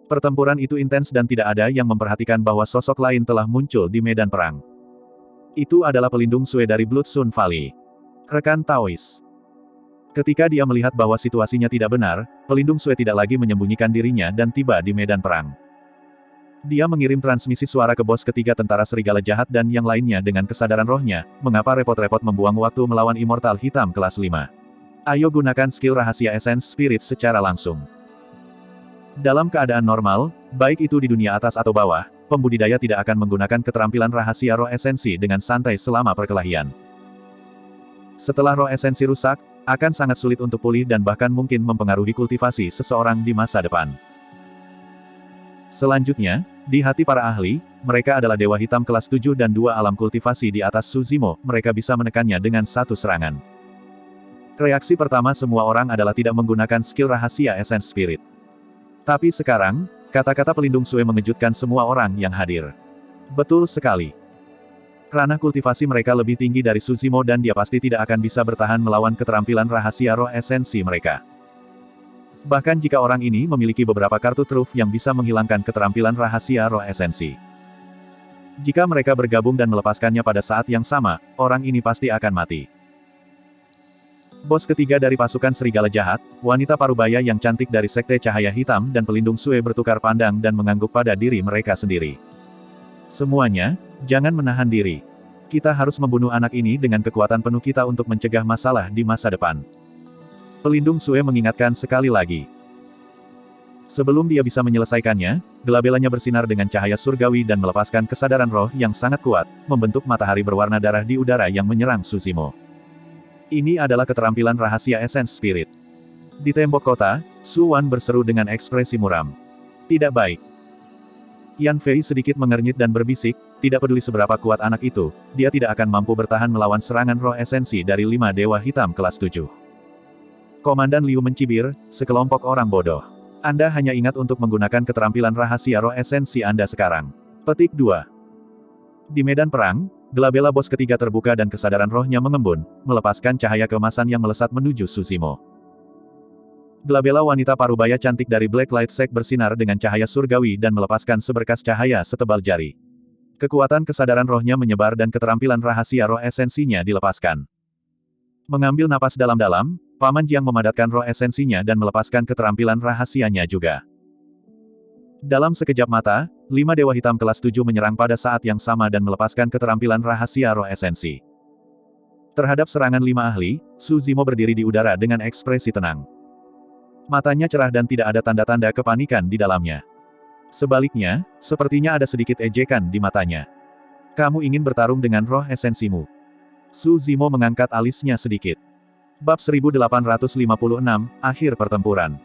Pertempuran itu intens dan tidak ada yang memperhatikan bahwa sosok lain telah muncul di medan perang. Itu adalah pelindung Sue dari Bloodstone Valley. Rekan Taois. Ketika dia melihat bahwa situasinya tidak benar, pelindung Sue tidak lagi menyembunyikan dirinya dan tiba di medan perang. Dia mengirim transmisi suara ke bos ketiga tentara serigala jahat dan yang lainnya dengan kesadaran rohnya, mengapa repot-repot membuang waktu melawan immortal hitam kelas 5. Ayo gunakan skill rahasia Essence Spirit secara langsung. Dalam keadaan normal, baik itu di dunia atas atau bawah, pembudidaya tidak akan menggunakan keterampilan rahasia roh esensi dengan santai selama perkelahian. Setelah roh esensi rusak, akan sangat sulit untuk pulih dan bahkan mungkin mempengaruhi kultivasi seseorang di masa depan. Selanjutnya, di hati para ahli, mereka adalah Dewa Hitam kelas 7 dan 2 alam kultivasi di atas Suzimo, mereka bisa menekannya dengan satu serangan. Reaksi pertama semua orang adalah tidak menggunakan skill rahasia Essence Spirit. Tapi sekarang, kata-kata pelindung Sue mengejutkan semua orang yang hadir. Betul sekali. Ranah kultivasi mereka lebih tinggi dari Suzimo dan dia pasti tidak akan bisa bertahan melawan keterampilan rahasia roh esensi mereka. Bahkan jika orang ini memiliki beberapa kartu truf yang bisa menghilangkan keterampilan rahasia roh esensi. Jika mereka bergabung dan melepaskannya pada saat yang sama, orang ini pasti akan mati. Bos ketiga dari pasukan serigala jahat, wanita parubaya yang cantik dari Sekte Cahaya Hitam dan pelindung Sue bertukar pandang dan mengangguk pada diri mereka sendiri. Semuanya, jangan menahan diri. Kita harus membunuh anak ini dengan kekuatan penuh kita untuk mencegah masalah di masa depan. Pelindung Sue mengingatkan sekali lagi. Sebelum dia bisa menyelesaikannya, gelabelanya bersinar dengan cahaya surgawi dan melepaskan kesadaran roh yang sangat kuat, membentuk matahari berwarna darah di udara yang menyerang Suzimo. Ini adalah keterampilan rahasia Essence Spirit. Di tembok kota, Su Wan berseru dengan ekspresi muram. Tidak baik. Yan Fei sedikit mengernyit dan berbisik, tidak peduli seberapa kuat anak itu, dia tidak akan mampu bertahan melawan serangan roh esensi dari 5 dewa hitam kelas 7. Komandan Liu mencibir, sekelompok orang bodoh. Anda hanya ingat untuk menggunakan keterampilan rahasia roh esensi Anda sekarang. Petik 2. Di medan perang, gelabela bos ketiga terbuka dan kesadaran rohnya mengembun, melepaskan cahaya keemasan yang melesat menuju Suzimo. Gelabela wanita parubaya cantik dari Black Light Sect bersinar dengan cahaya surgawi dan melepaskan seberkas cahaya setebal jari. Kekuatan kesadaran rohnya menyebar dan keterampilan rahasia roh esensinya dilepaskan. Mengambil napas dalam-dalam, Paman Jiang memadatkan roh esensinya dan melepaskan keterampilan rahasianya juga. Dalam sekejap mata, 5 dewa hitam kelas 7 menyerang pada saat yang sama dan melepaskan keterampilan rahasia roh esensi. Terhadap serangan 5 ahli, Suzimo berdiri di udara dengan ekspresi tenang. Matanya cerah dan tidak ada tanda-tanda kepanikan di dalamnya. Sebaliknya, sepertinya ada sedikit ejekan di matanya. Kamu ingin bertarung dengan roh esensimu. Suzimo mengangkat alisnya sedikit. Bab 1856, Akhir Pertempuran.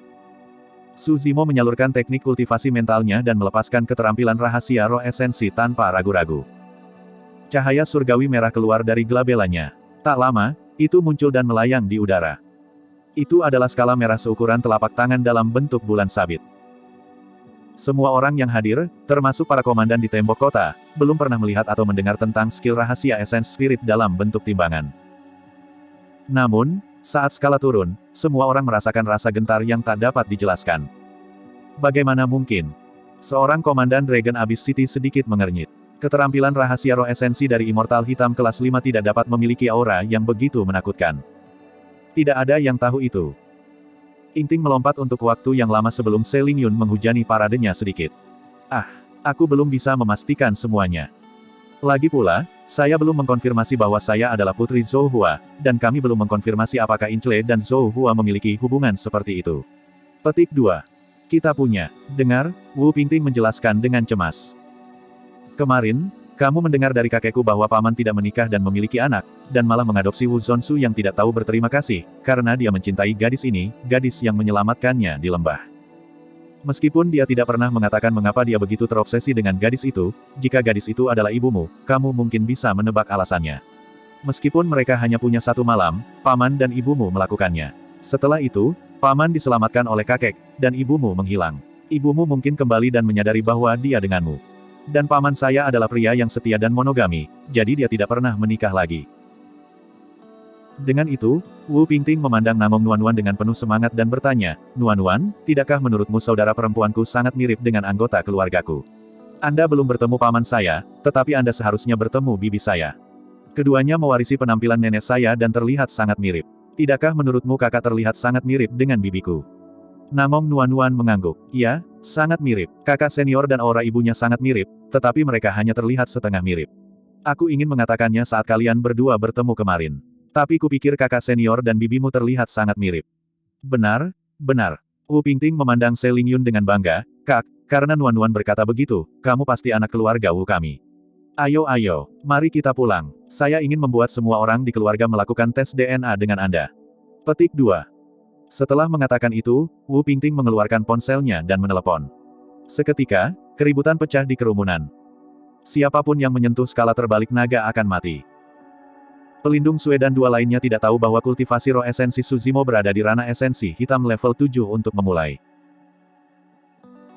Suzimo menyalurkan teknik kultivasi mentalnya dan melepaskan keterampilan rahasia roh esensi tanpa ragu-ragu. Cahaya surgawi merah keluar dari gelabelanya. Tak lama, itu muncul dan melayang di udara. Itu adalah skala merah seukuran telapak tangan dalam bentuk bulan sabit. Semua orang yang hadir, termasuk para komandan di tembok kota, belum pernah melihat atau mendengar tentang skill rahasia Essence Spirit dalam bentuk timbangan. Namun, saat skala turun, semua orang merasakan rasa gentar yang tak dapat dijelaskan. Bagaimana mungkin? Seorang komandan Dragon Abyss City sedikit mengernyit. Keterampilan rahasia roh esensi dari Immortal Hitam kelas 5 tidak dapat memiliki aura yang begitu menakutkan. Tidak ada yang tahu itu. Ingting melompat untuk waktu yang lama sebelum Seling Yun menghujani paradenya sedikit. Aku belum bisa memastikan semuanya. Lagi pula, saya belum mengkonfirmasi bahwa saya adalah putri Zhou Hua, dan kami belum mengkonfirmasi apakah Inchle dan Zhou Hua memiliki hubungan seperti itu. Petik 2. Kita punya. Dengar, Wu Pingting menjelaskan dengan cemas. Kemarin, kamu mendengar dari kakekku bahwa paman tidak menikah dan memiliki anak, dan malah mengadopsi Wu Zonsu yang tidak tahu berterima kasih, karena dia mencintai gadis ini, gadis yang menyelamatkannya di lembah. Meskipun dia tidak pernah mengatakan mengapa dia begitu terobsesi dengan gadis itu, jika gadis itu adalah ibumu, kamu mungkin bisa menebak alasannya. Meskipun mereka hanya punya satu malam, paman dan ibumu melakukannya. Setelah itu, paman diselamatkan oleh kakek, dan ibumu menghilang. Ibumu mungkin kembali dan menyadari bahwa dia denganmu. Dan paman saya adalah pria yang setia dan monogami, jadi dia tidak pernah menikah lagi. Dengan itu, Wu Pingting memandang Namong Nuan dengan penuh semangat dan bertanya, Nuan, tidakkah menurutmu saudara perempuanku sangat mirip dengan anggota keluargaku? Anda belum bertemu paman saya, tetapi Anda seharusnya bertemu bibi saya. Keduanya mewarisi penampilan nenek saya dan terlihat sangat mirip. Tidakkah menurutmu kakak terlihat sangat mirip dengan bibiku? Namong Nuan mengangguk. Ya, sangat mirip. Kakak senior dan aura ibunya sangat mirip, tetapi mereka hanya terlihat setengah mirip. Aku ingin mengatakannya saat kalian berdua bertemu kemarin. Tapi kupikir kakak senior dan bibimu terlihat sangat mirip. Benar. Wu Pingting memandang Seling Yun dengan bangga, Kak, karena Nuan berkata begitu, kamu pasti anak keluarga Wu kami. Ayo, mari kita pulang. Saya ingin membuat semua orang di keluarga melakukan tes DNA dengan Anda. Petik 2. Setelah mengatakan itu, Wu Pingting mengeluarkan ponselnya dan menelepon. Seketika, keributan pecah di kerumunan. Siapapun yang menyentuh skala terbalik naga akan mati. Pelindung Sue dan dua lainnya tidak tahu bahwa kultivasi roh esensi Suzimo berada di ranah esensi hitam level 7 untuk memulai.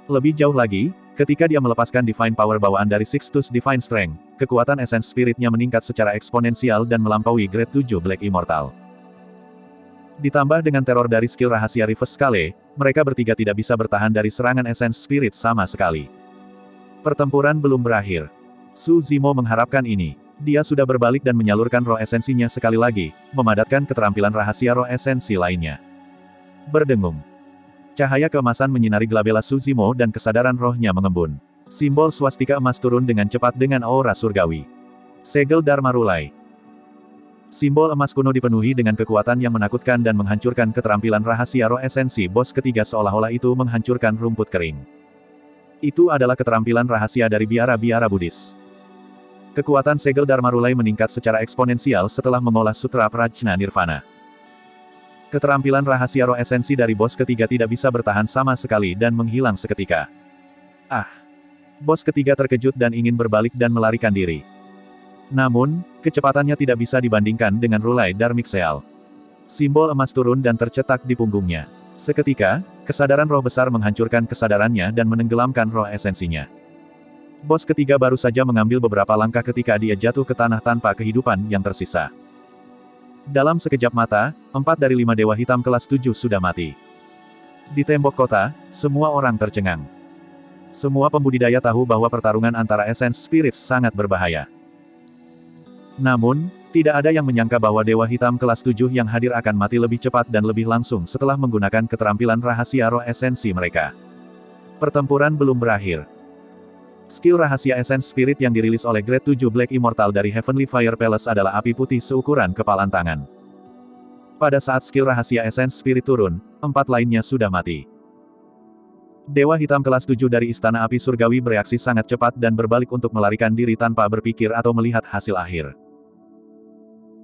Lebih jauh lagi, ketika dia melepaskan Divine Power bawaan dari Sixtus Divine Strength, kekuatan esens spiritnya meningkat secara eksponensial dan melampaui grade 7 Black Immortal. Ditambah dengan teror dari skill rahasia Reverse Scale, mereka bertiga tidak bisa bertahan dari serangan esens spirit sama sekali. Pertempuran belum berakhir. Su Zimo mengharapkan ini. Dia sudah berbalik dan menyalurkan roh esensinya sekali lagi, memadatkan keterampilan rahasia roh esensi lainnya. Berdengung. Cahaya keemasan menyinari glabella Su Zimo dan kesadaran rohnya mengembun. Simbol swastika emas turun dengan cepat dengan aura surgawi. Segel Dharma Rulai. Simbol emas kuno dipenuhi dengan kekuatan yang menakutkan dan menghancurkan keterampilan rahasia roh esensi bos ketiga seolah-olah itu menghancurkan rumput kering. Itu adalah keterampilan rahasia dari biara-biara Buddhis. Kekuatan segel Dharma Rulai meningkat secara eksponensial setelah mengolah Sutra Prajna Nirvana. Keterampilan rahasia roh esensi dari bos ketiga tidak bisa bertahan sama sekali dan menghilang seketika. Bos ketiga terkejut dan ingin berbalik dan melarikan diri. Namun, kecepatannya tidak bisa dibandingkan dengan Rulai Dharmic Seal. Simbol emas turun dan tercetak di punggungnya. Seketika, kesadaran roh besar menghancurkan kesadarannya dan menenggelamkan roh esensinya. Bos ketiga baru saja mengambil beberapa langkah ketika dia jatuh ke tanah tanpa kehidupan yang tersisa. Dalam sekejap mata, 4 dari 5 dewa hitam kelas 7 sudah mati. Di tembok kota, semua orang tercengang. Semua pembudidaya tahu bahwa pertarungan antara Essence Spirits sangat berbahaya. Namun, tidak ada yang menyangka bahwa Dewa Hitam kelas 7 yang hadir akan mati lebih cepat dan lebih langsung setelah menggunakan keterampilan rahasia roh esensi mereka. Pertempuran belum berakhir. Skill rahasia Essence Spirit yang dirilis oleh Grade 7 Black Immortal dari Heavenly Fire Palace adalah api putih seukuran kepalan tangan. Pada saat skill rahasia Essence Spirit turun, 4 lainnya sudah mati. Dewa Hitam kelas 7 dari Istana Api Surgawi bereaksi sangat cepat dan berbalik untuk melarikan diri tanpa berpikir atau melihat hasil akhir.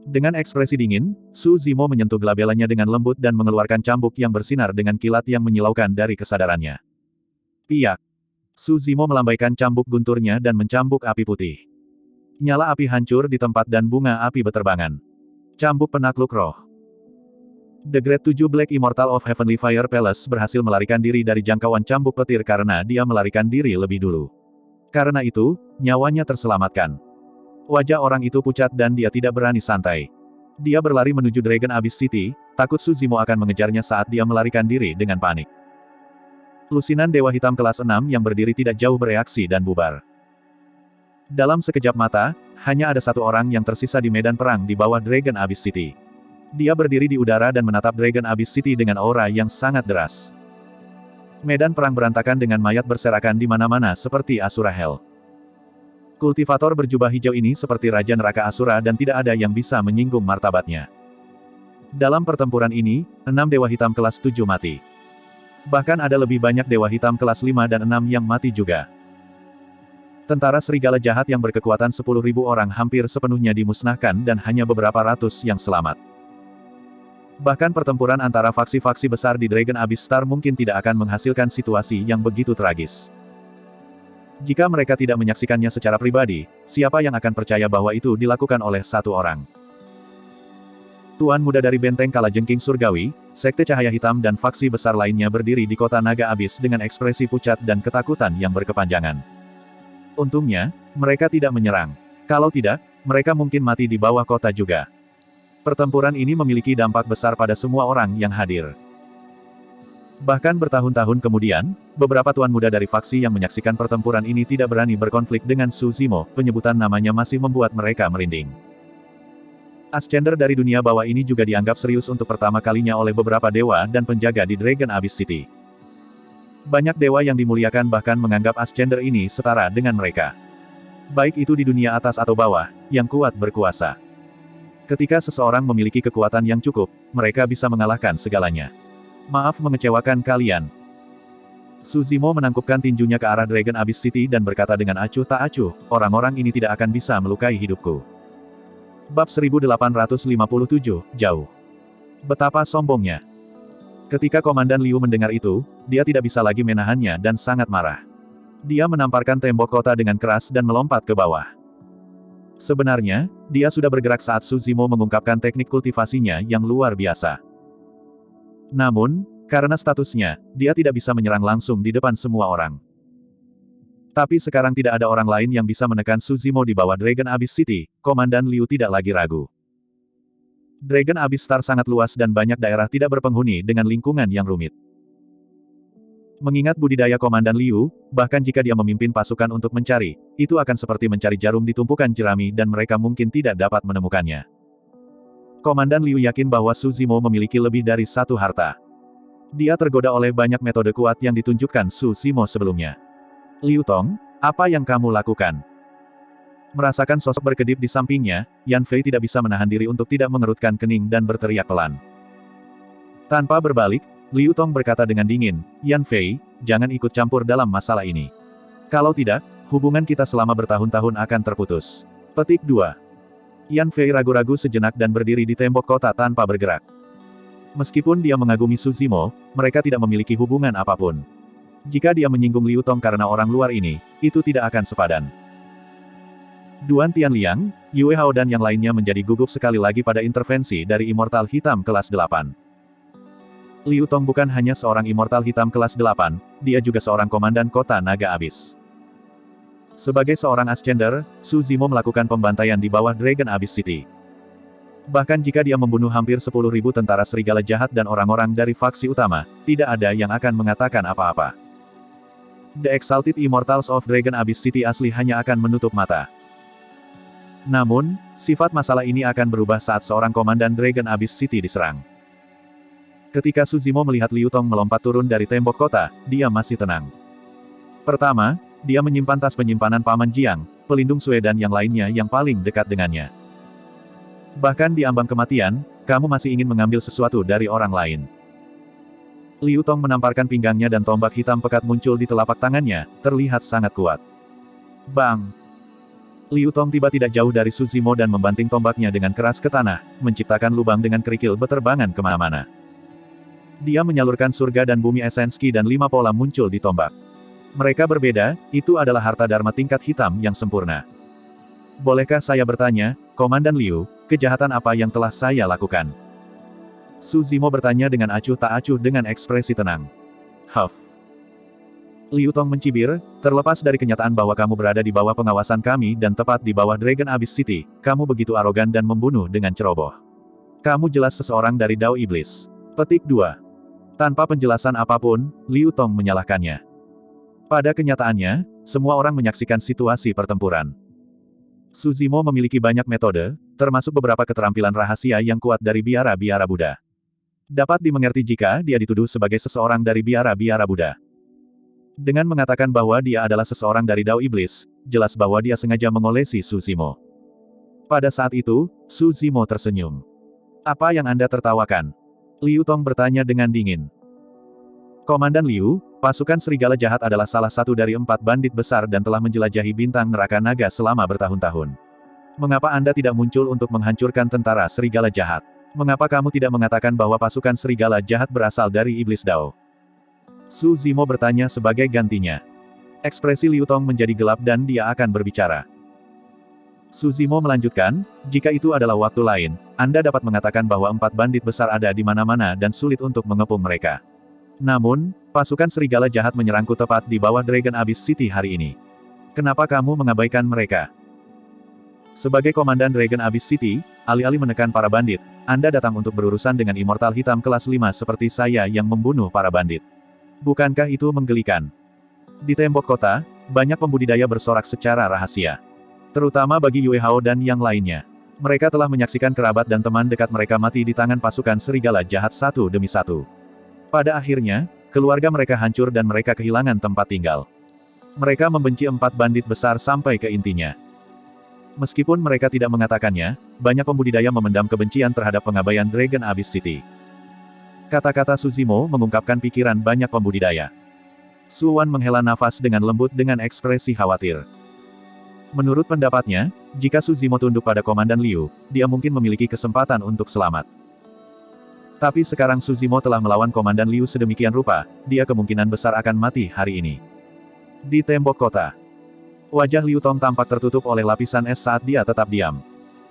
Dengan ekspresi dingin, Su Zimo menyentuh glabellanya dengan lembut dan mengeluarkan cambuk yang bersinar dengan kilat yang menyilaukan dari kesadarannya. Piak. Su Zimo melambaikan cambuk gunturnya dan mencambuk api putih. Nyala api hancur di tempat dan bunga api beterbangan. Cambuk penakluk roh. The Great 7 Black Immortal of Heavenly Fire Palace berhasil melarikan diri dari jangkauan cambuk petir karena dia melarikan diri lebih dulu. Karena itu, nyawanya terselamatkan. Wajah orang itu pucat dan dia tidak berani santai. Dia berlari menuju Dragon Abyss City, takut Suzimo akan mengejarnya saat dia melarikan diri dengan panik. Lusinan Dewa Hitam kelas 6 yang berdiri tidak jauh bereaksi dan bubar. Dalam sekejap mata, hanya ada satu orang yang tersisa di medan perang di bawah Dragon Abyss City. Dia berdiri di udara dan menatap Dragon Abyss City dengan aura yang sangat deras. Medan perang berantakan dengan mayat berserakan di mana-mana seperti Asura Hell. Kultivator berjubah hijau ini seperti Raja Neraka Asura dan tidak ada yang bisa menyinggung martabatnya. Dalam pertempuran ini, 6 Dewa Hitam kelas 7 mati. Bahkan ada lebih banyak Dewa Hitam kelas 5 dan 6 yang mati juga. Tentara serigala jahat yang berkekuatan 10.000 orang hampir sepenuhnya dimusnahkan dan hanya beberapa ratus yang selamat. Bahkan pertempuran antara faksi-faksi besar di Dragon Abyss Star mungkin tidak akan menghasilkan situasi yang begitu tragis. Jika mereka tidak menyaksikannya secara pribadi, siapa yang akan percaya bahwa itu dilakukan oleh satu orang? Tuan muda dari benteng Kalajengking Surgawi, Sekte Cahaya Hitam dan faksi besar lainnya berdiri di kota Naga Abyss dengan ekspresi pucat dan ketakutan yang berkepanjangan. Untungnya, mereka tidak menyerang. Kalau tidak, mereka mungkin mati di bawah kota juga. Pertempuran ini memiliki dampak besar pada semua orang yang hadir. Bahkan bertahun-tahun kemudian, beberapa tuan muda dari faksi yang menyaksikan pertempuran ini tidak berani berkonflik dengan Suzimo, penyebutan namanya masih membuat mereka merinding. Ascender dari dunia bawah ini juga dianggap serius untuk pertama kalinya oleh beberapa dewa dan penjaga di Dragon Abyss City. Banyak dewa yang dimuliakan bahkan menganggap Ascender ini setara dengan mereka. Baik itu di dunia atas atau bawah, yang kuat berkuasa. Ketika seseorang memiliki kekuatan yang cukup, mereka bisa mengalahkan segalanya. Maaf mengecewakan kalian. Suzimo menangkupkan tinjunya ke arah Dragon Abyss City dan berkata dengan acuh tak acuh, orang-orang ini tidak akan bisa melukai hidupku. Bab 1857, Jauh. Betapa sombongnya. Ketika Komandan Liu mendengar itu, dia tidak bisa lagi menahannya dan sangat marah. Dia menamparkan tembok kota dengan keras dan melompat ke bawah. Sebenarnya, dia sudah bergerak saat Suzimo mengungkapkan teknik kultivasinya yang luar biasa. Namun, karena statusnya, dia tidak bisa menyerang langsung di depan semua orang. Tapi sekarang tidak ada orang lain yang bisa menekan Suzimo di bawah Dragon Abyss City, Komandan Liu tidak lagi ragu. Dragon Abyss Star sangat luas dan banyak daerah tidak berpenghuni dengan lingkungan yang rumit. Mengingat budidaya Komandan Liu, bahkan jika dia memimpin pasukan untuk mencari, itu akan seperti mencari jarum di tumpukan jerami dan mereka mungkin tidak dapat menemukannya. Komandan Liu yakin bahwa Suzimo memiliki lebih dari satu harta. Dia tergoda oleh banyak metode kuat yang ditunjukkan Suzimo sebelumnya. Liu Tong, apa yang kamu lakukan? Merasakan sosok berkedip di sampingnya, Yan Fei tidak bisa menahan diri untuk tidak mengerutkan kening dan berteriak pelan. Tanpa berbalik, Liu Tong berkata dengan dingin, Yan Fei, jangan ikut campur dalam masalah ini. Kalau tidak, hubungan kita selama bertahun-tahun akan terputus. Petik 2. Yan Fei ragu-ragu sejenak dan berdiri di tembok kota tanpa bergerak. Meskipun dia mengagumi Suzimo, mereka tidak memiliki hubungan apapun. Jika dia menyinggung Liu Tong karena orang luar ini, itu tidak akan sepadan. Duan Tianliang, Yue Hao dan yang lainnya menjadi gugup sekali lagi pada intervensi dari Immortal Hitam kelas 8. Liu Tong bukan hanya seorang Immortal Hitam kelas 8, dia juga seorang komandan kota Naga Abyss. Sebagai seorang Ascender, Suzimo melakukan pembantaian di bawah Dragon Abyss City. Bahkan jika dia membunuh hampir 10.000 tentara serigala jahat dan orang-orang dari faksi utama, tidak ada yang akan mengatakan apa-apa. The Exalted Immortals of Dragon Abyss City asli hanya akan menutup mata. Namun, sifat masalah ini akan berubah saat seorang komandan Dragon Abyss City diserang. Ketika Suzimo melihat Liu Tong melompat turun dari tembok kota, dia masih tenang. Pertama, dia menyimpan tas penyimpanan Paman Jiang, pelindung Sue dan yang lainnya yang paling dekat dengannya. Bahkan di ambang kematian, kamu masih ingin mengambil sesuatu dari orang lain. Liu Tong menamparkan pinggangnya dan tombak hitam pekat muncul di telapak tangannya, terlihat sangat kuat. Bang! Liu Tong tiba tidak jauh dari Suzimo dan membanting tombaknya dengan keras ke tanah, menciptakan lubang dengan kerikil beterbangan kemana-mana. Dia menyalurkan surga dan bumi esenski dan 5 pola muncul di tombak. Mereka berbeda, itu adalah harta Dharma tingkat hitam yang sempurna. Bolehkah saya bertanya, Komandan Liu, kejahatan apa yang telah saya lakukan? Su Zimo bertanya dengan acuh tak acuh dengan ekspresi tenang. Huff. Liu Tong mencibir, terlepas dari kenyataan bahwa kamu berada di bawah pengawasan kami dan tepat di bawah Dragon Abyss City, kamu begitu arogan dan membunuh dengan ceroboh. Kamu jelas seseorang dari Dao Iblis. Petik 2. Tanpa penjelasan apapun, Liu Tong menyalahkannya. Pada kenyataannya, semua orang menyaksikan situasi pertempuran. Su Zimo memiliki banyak metode, termasuk beberapa keterampilan rahasia yang kuat dari biara-biara Buddha. Dapat dimengerti jika dia dituduh sebagai seseorang dari biara-biara Buddha. Dengan mengatakan bahwa dia adalah seseorang dari Dao Iblis, jelas bahwa dia sengaja mengolesi Su Zimo. Pada saat itu, Su Zimo tersenyum. Apa yang Anda tertawakan? Liu Tong bertanya dengan dingin. Komandan Liu, pasukan serigala jahat adalah salah satu dari 4 bandit besar dan telah menjelajahi bintang neraka naga selama bertahun-tahun. Mengapa Anda tidak muncul untuk menghancurkan tentara serigala jahat? Mengapa kamu tidak mengatakan bahwa pasukan serigala jahat berasal dari iblis Dao? Su Zimo bertanya sebagai gantinya. Ekspresi Liu Tong menjadi gelap dan dia akan berbicara. Su Zimo melanjutkan, jika itu adalah waktu lain, Anda dapat mengatakan bahwa 4 bandit besar ada di mana-mana dan sulit untuk mengepung mereka. Namun, pasukan serigala jahat menyerangku tepat di bawah Dragon Abyss City hari ini. Kenapa kamu mengabaikan mereka? Sebagai komandan Dragon Abyss City, alih-alih menekan para bandit, Anda datang untuk berurusan dengan immortal hitam kelas 5 seperti saya yang membunuh para bandit. Bukankah itu menggelikan? Di tembok kota, banyak pembudidaya bersorak secara rahasia. Terutama bagi Yue Hao dan yang lainnya. Mereka telah menyaksikan kerabat dan teman dekat mereka mati di tangan pasukan serigala jahat satu demi satu. Pada akhirnya, keluarga mereka hancur dan mereka kehilangan tempat tinggal. Mereka membenci 4 bandit besar sampai ke intinya. Meskipun mereka tidak mengatakannya, banyak pembudidaya memendam kebencian terhadap pengabaian Dragon Abyss City. Kata-kata Su Zimo mengungkapkan pikiran banyak pembudidaya. Su Wan menghela nafas dengan lembut dengan ekspresi khawatir. Menurut pendapatnya, jika Su Zimo tunduk pada Komandan Liu, dia mungkin memiliki kesempatan untuk selamat. Tapi sekarang Su Zimo telah melawan Komandan Liu sedemikian rupa, dia kemungkinan besar akan mati hari ini. Di tembok kota, wajah Liu Tong tampak tertutup oleh lapisan es saat dia tetap diam.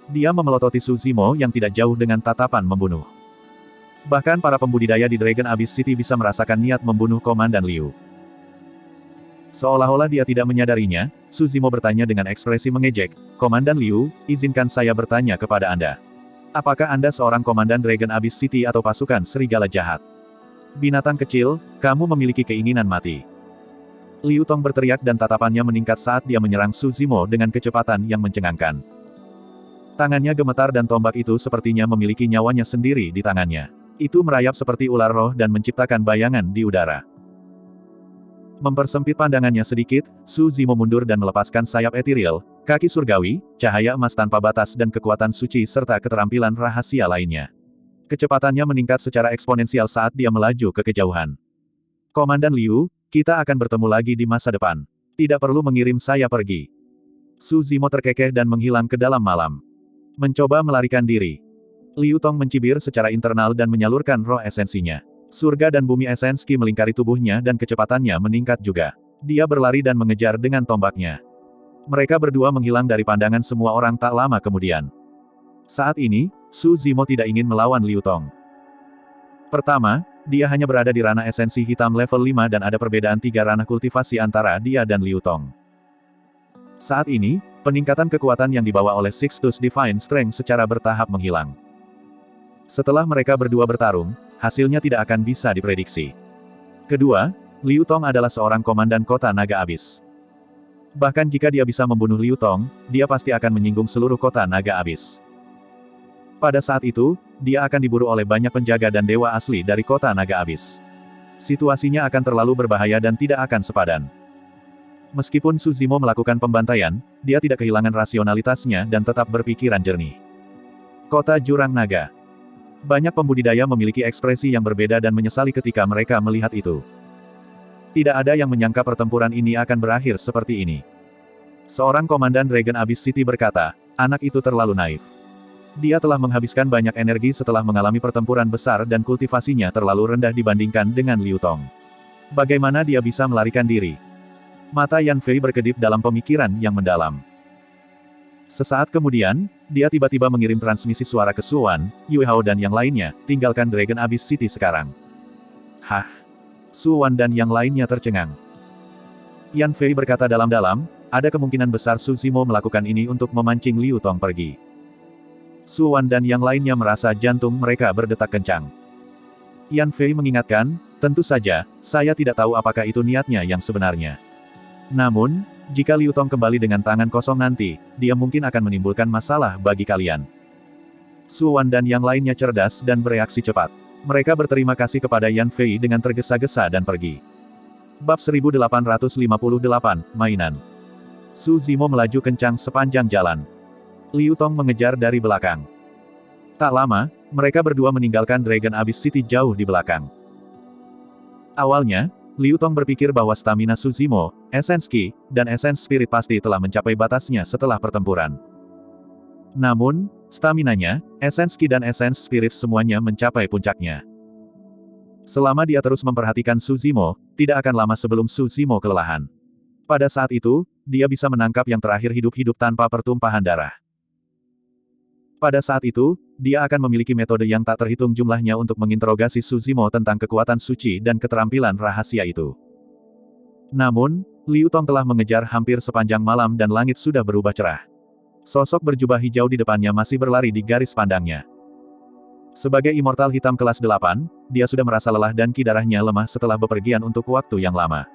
Dia memelototi Su Zimo yang tidak jauh dengan tatapan membunuh. Bahkan para pembudidaya di Dragon Abyss City bisa merasakan niat membunuh Komandan Liu. Seolah-olah dia tidak menyadarinya, Su Zimo bertanya dengan ekspresi mengejek, Komandan Liu, izinkan saya bertanya kepada Anda. Apakah Anda seorang komandan Dragon Abyss City atau pasukan serigala jahat? Binatang kecil, kamu memiliki keinginan mati. Liu Tong berteriak dan tatapannya meningkat saat dia menyerang Su Zimo dengan kecepatan yang mencengangkan. Tangannya gemetar dan tombak itu sepertinya memiliki nyawanya sendiri di tangannya. Itu merayap seperti ular roh dan menciptakan bayangan di udara. Mempersempit pandangannya sedikit, Su Zimo mundur dan melepaskan sayap etiril, kaki surgawi, cahaya emas tanpa batas dan kekuatan suci serta keterampilan rahasia lainnya. Kecepatannya meningkat secara eksponensial saat dia melaju ke kejauhan. Komandan Liu, kita akan bertemu lagi di masa depan. Tidak perlu mengirim saya pergi. Su Zimo terkekeh dan menghilang ke dalam malam. Mencoba melarikan diri. Liu Tong mencibir secara internal dan menyalurkan roh esensinya. Surga dan bumi esensi melingkari tubuhnya dan kecepatannya meningkat juga. Dia berlari dan mengejar dengan tombaknya. Mereka berdua menghilang dari pandangan semua orang tak lama kemudian. Saat ini, Su Zimo tidak ingin melawan Liu Tong. Pertama, dia hanya berada di ranah esensi hitam level 5 dan ada perbedaan 3 ranah kultivasi antara dia dan Liu Tong. Saat ini, peningkatan kekuatan yang dibawa oleh Sixtus Divine Strength secara bertahap menghilang. Setelah mereka berdua bertarung, hasilnya tidak akan bisa diprediksi. Kedua, Liu Tong adalah seorang komandan kota naga abis. Bahkan jika dia bisa membunuh Liu Tong, dia pasti akan menyinggung seluruh kota naga abis. Pada saat itu, dia akan diburu oleh banyak penjaga dan dewa asli dari kota naga abis. Situasinya akan terlalu berbahaya dan tidak akan sepadan. Meskipun Su Zimo melakukan pembantaian, dia tidak kehilangan rasionalitasnya dan tetap berpikiran jernih. Kota Jurang Naga. Banyak pembudidaya memiliki ekspresi yang berbeda dan menyesali ketika mereka melihat itu. Tidak ada yang menyangka pertempuran ini akan berakhir seperti ini. Seorang komandan Dragon Abyss City berkata, anak itu terlalu naif. Dia telah menghabiskan banyak energi setelah mengalami pertempuran besar dan kultivasinya terlalu rendah dibandingkan dengan Liu Tong. Bagaimana dia bisa melarikan diri? Mata Yan Fei berkedip dalam pemikiran yang mendalam. Sesaat kemudian, dia tiba-tiba mengirim transmisi suara ke Suwan, Yue Hao dan yang lainnya, tinggalkan Dragon Abyss City sekarang. Hah? Suwan dan yang lainnya tercengang. Yan Fei berkata dalam-dalam, ada kemungkinan besar Su Zimo melakukan ini untuk memancing Liu Tong pergi. Suwan dan yang lainnya merasa jantung mereka berdetak kencang. Yan Fei mengingatkan, tentu saja, saya tidak tahu apakah itu niatnya yang sebenarnya. Namun, jika Liu Tong kembali dengan tangan kosong nanti, dia mungkin akan menimbulkan masalah bagi kalian. Suwan dan yang lainnya cerdas dan bereaksi cepat. Mereka berterima kasih kepada Yan Fei dengan tergesa-gesa dan pergi. Bab 1858, Mainan. Su Zimo melaju kencang sepanjang jalan. Liu Tong mengejar dari belakang. Tak lama, mereka berdua meninggalkan Dragon Abyss City jauh di belakang. Awalnya, Liu Tong berpikir bahwa stamina Su Zimo, Essence Qi, dan Essence Spirit pasti telah mencapai batasnya setelah pertempuran. Namun, staminanya, Essence Qi dan Essence Spirit semuanya mencapai puncaknya. Selama dia terus memperhatikan Su Zimo, tidak akan lama sebelum Su Zimo kelelahan. Pada saat itu, dia bisa menangkap yang terakhir hidup-hidup tanpa pertumpahan darah. Pada saat itu, dia akan memiliki metode yang tak terhitung jumlahnya untuk menginterogasi Su Zimo tentang kekuatan suci dan keterampilan rahasia itu. Namun, Liu Tong telah mengejar hampir sepanjang malam dan langit sudah berubah cerah. Sosok berjubah hijau di depannya masih berlari di garis pandangnya. Sebagai immortal hitam kelas 8, dia sudah merasa lelah dan ki darahnya lemah setelah bepergian untuk waktu yang lama.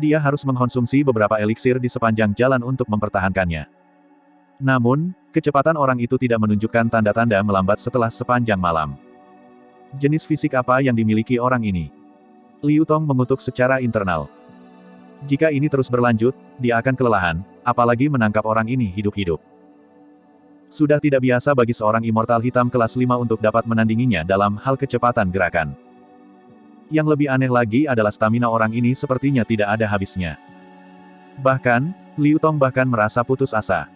Dia harus mengkonsumsi beberapa eliksir di sepanjang jalan untuk mempertahankannya. Namun, kecepatan orang itu tidak menunjukkan tanda-tanda melambat setelah sepanjang malam. Jenis fisik apa yang dimiliki orang ini? Liu Tong mengutuk secara internal. Jika ini terus berlanjut, dia akan kelelahan, apalagi menangkap orang ini hidup-hidup. Sudah tidak biasa bagi seorang immortal hitam kelas 5 untuk dapat menandinginya dalam hal kecepatan gerakan. Yang lebih aneh lagi adalah stamina orang ini sepertinya tidak ada habisnya. Bahkan, Liu Tong bahkan merasa putus asa.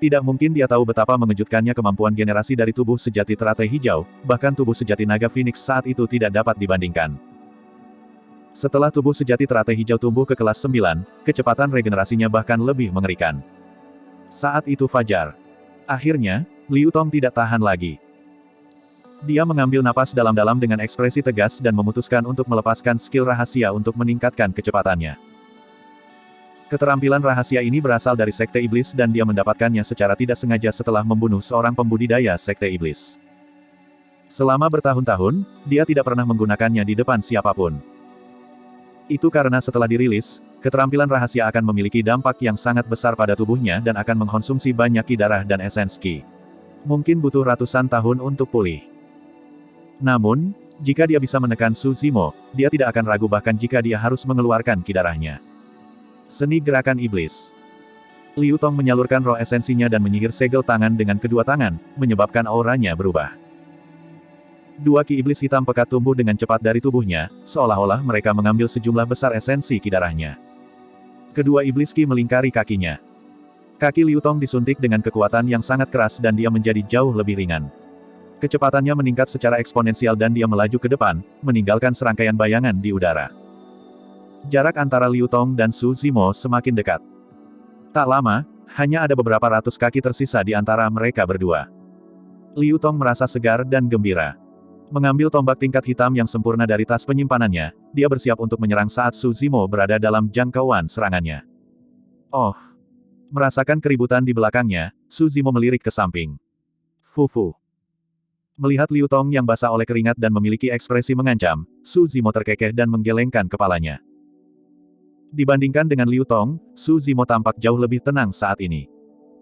Tidak mungkin dia tahu betapa mengejutkannya kemampuan generasi dari tubuh sejati teratai hijau, bahkan tubuh sejati naga Phoenix saat itu tidak dapat dibandingkan. Setelah tubuh sejati teratai hijau tumbuh ke kelas 9, kecepatan regenerasinya bahkan lebih mengerikan. Saat itu fajar. Akhirnya, Liu Tong tidak tahan lagi. Dia mengambil napas dalam-dalam dengan ekspresi tegas dan memutuskan untuk melepaskan skill rahasia untuk meningkatkan kecepatannya. Keterampilan rahasia ini berasal dari Sekte Iblis dan dia mendapatkannya secara tidak sengaja setelah membunuh seorang pembudidaya Sekte Iblis. Selama bertahun-tahun, dia tidak pernah menggunakannya di depan siapapun. Itu karena setelah dirilis, keterampilan rahasia akan memiliki dampak yang sangat besar pada tubuhnya dan akan mengkonsumsi banyak ki darah dan essence ki. Mungkin butuh ratusan tahun untuk pulih. Namun, jika dia bisa menekan Su Zimo, dia tidak akan ragu bahkan jika dia harus mengeluarkan ki darahnya. Seni gerakan iblis. Liu Tong menyalurkan roh esensinya dan menyihir segel tangan dengan kedua tangan, menyebabkan auranya berubah. Dua ki iblis hitam pekat tumbuh dengan cepat dari tubuhnya, seolah-olah mereka mengambil sejumlah besar esensi ki darahnya. Kedua iblis ki melingkari kakinya. Kaki Liu Tong disuntik dengan kekuatan yang sangat keras dan dia menjadi jauh lebih ringan. Kecepatannya meningkat secara eksponensial dan dia melaju ke depan, meninggalkan serangkaian bayangan di udara. Jarak antara Liu Tong dan Su Zimo semakin dekat. Tak lama, hanya ada beberapa ratus kaki tersisa di antara mereka berdua. Liu Tong merasa segar dan gembira. Mengambil tombak tingkat hitam yang sempurna dari tas penyimpanannya, dia bersiap untuk menyerang saat Su Zimo berada dalam jangkauan serangannya. Oh! Merasakan keributan di belakangnya, Su Zimo melirik ke samping. Fufu. Melihat Liu Tong yang basah oleh keringat dan memiliki ekspresi mengancam, Su Zimo terkekeh dan menggelengkan kepalanya. Dibandingkan dengan Liu Tong, Su Zimo tampak jauh lebih tenang saat ini.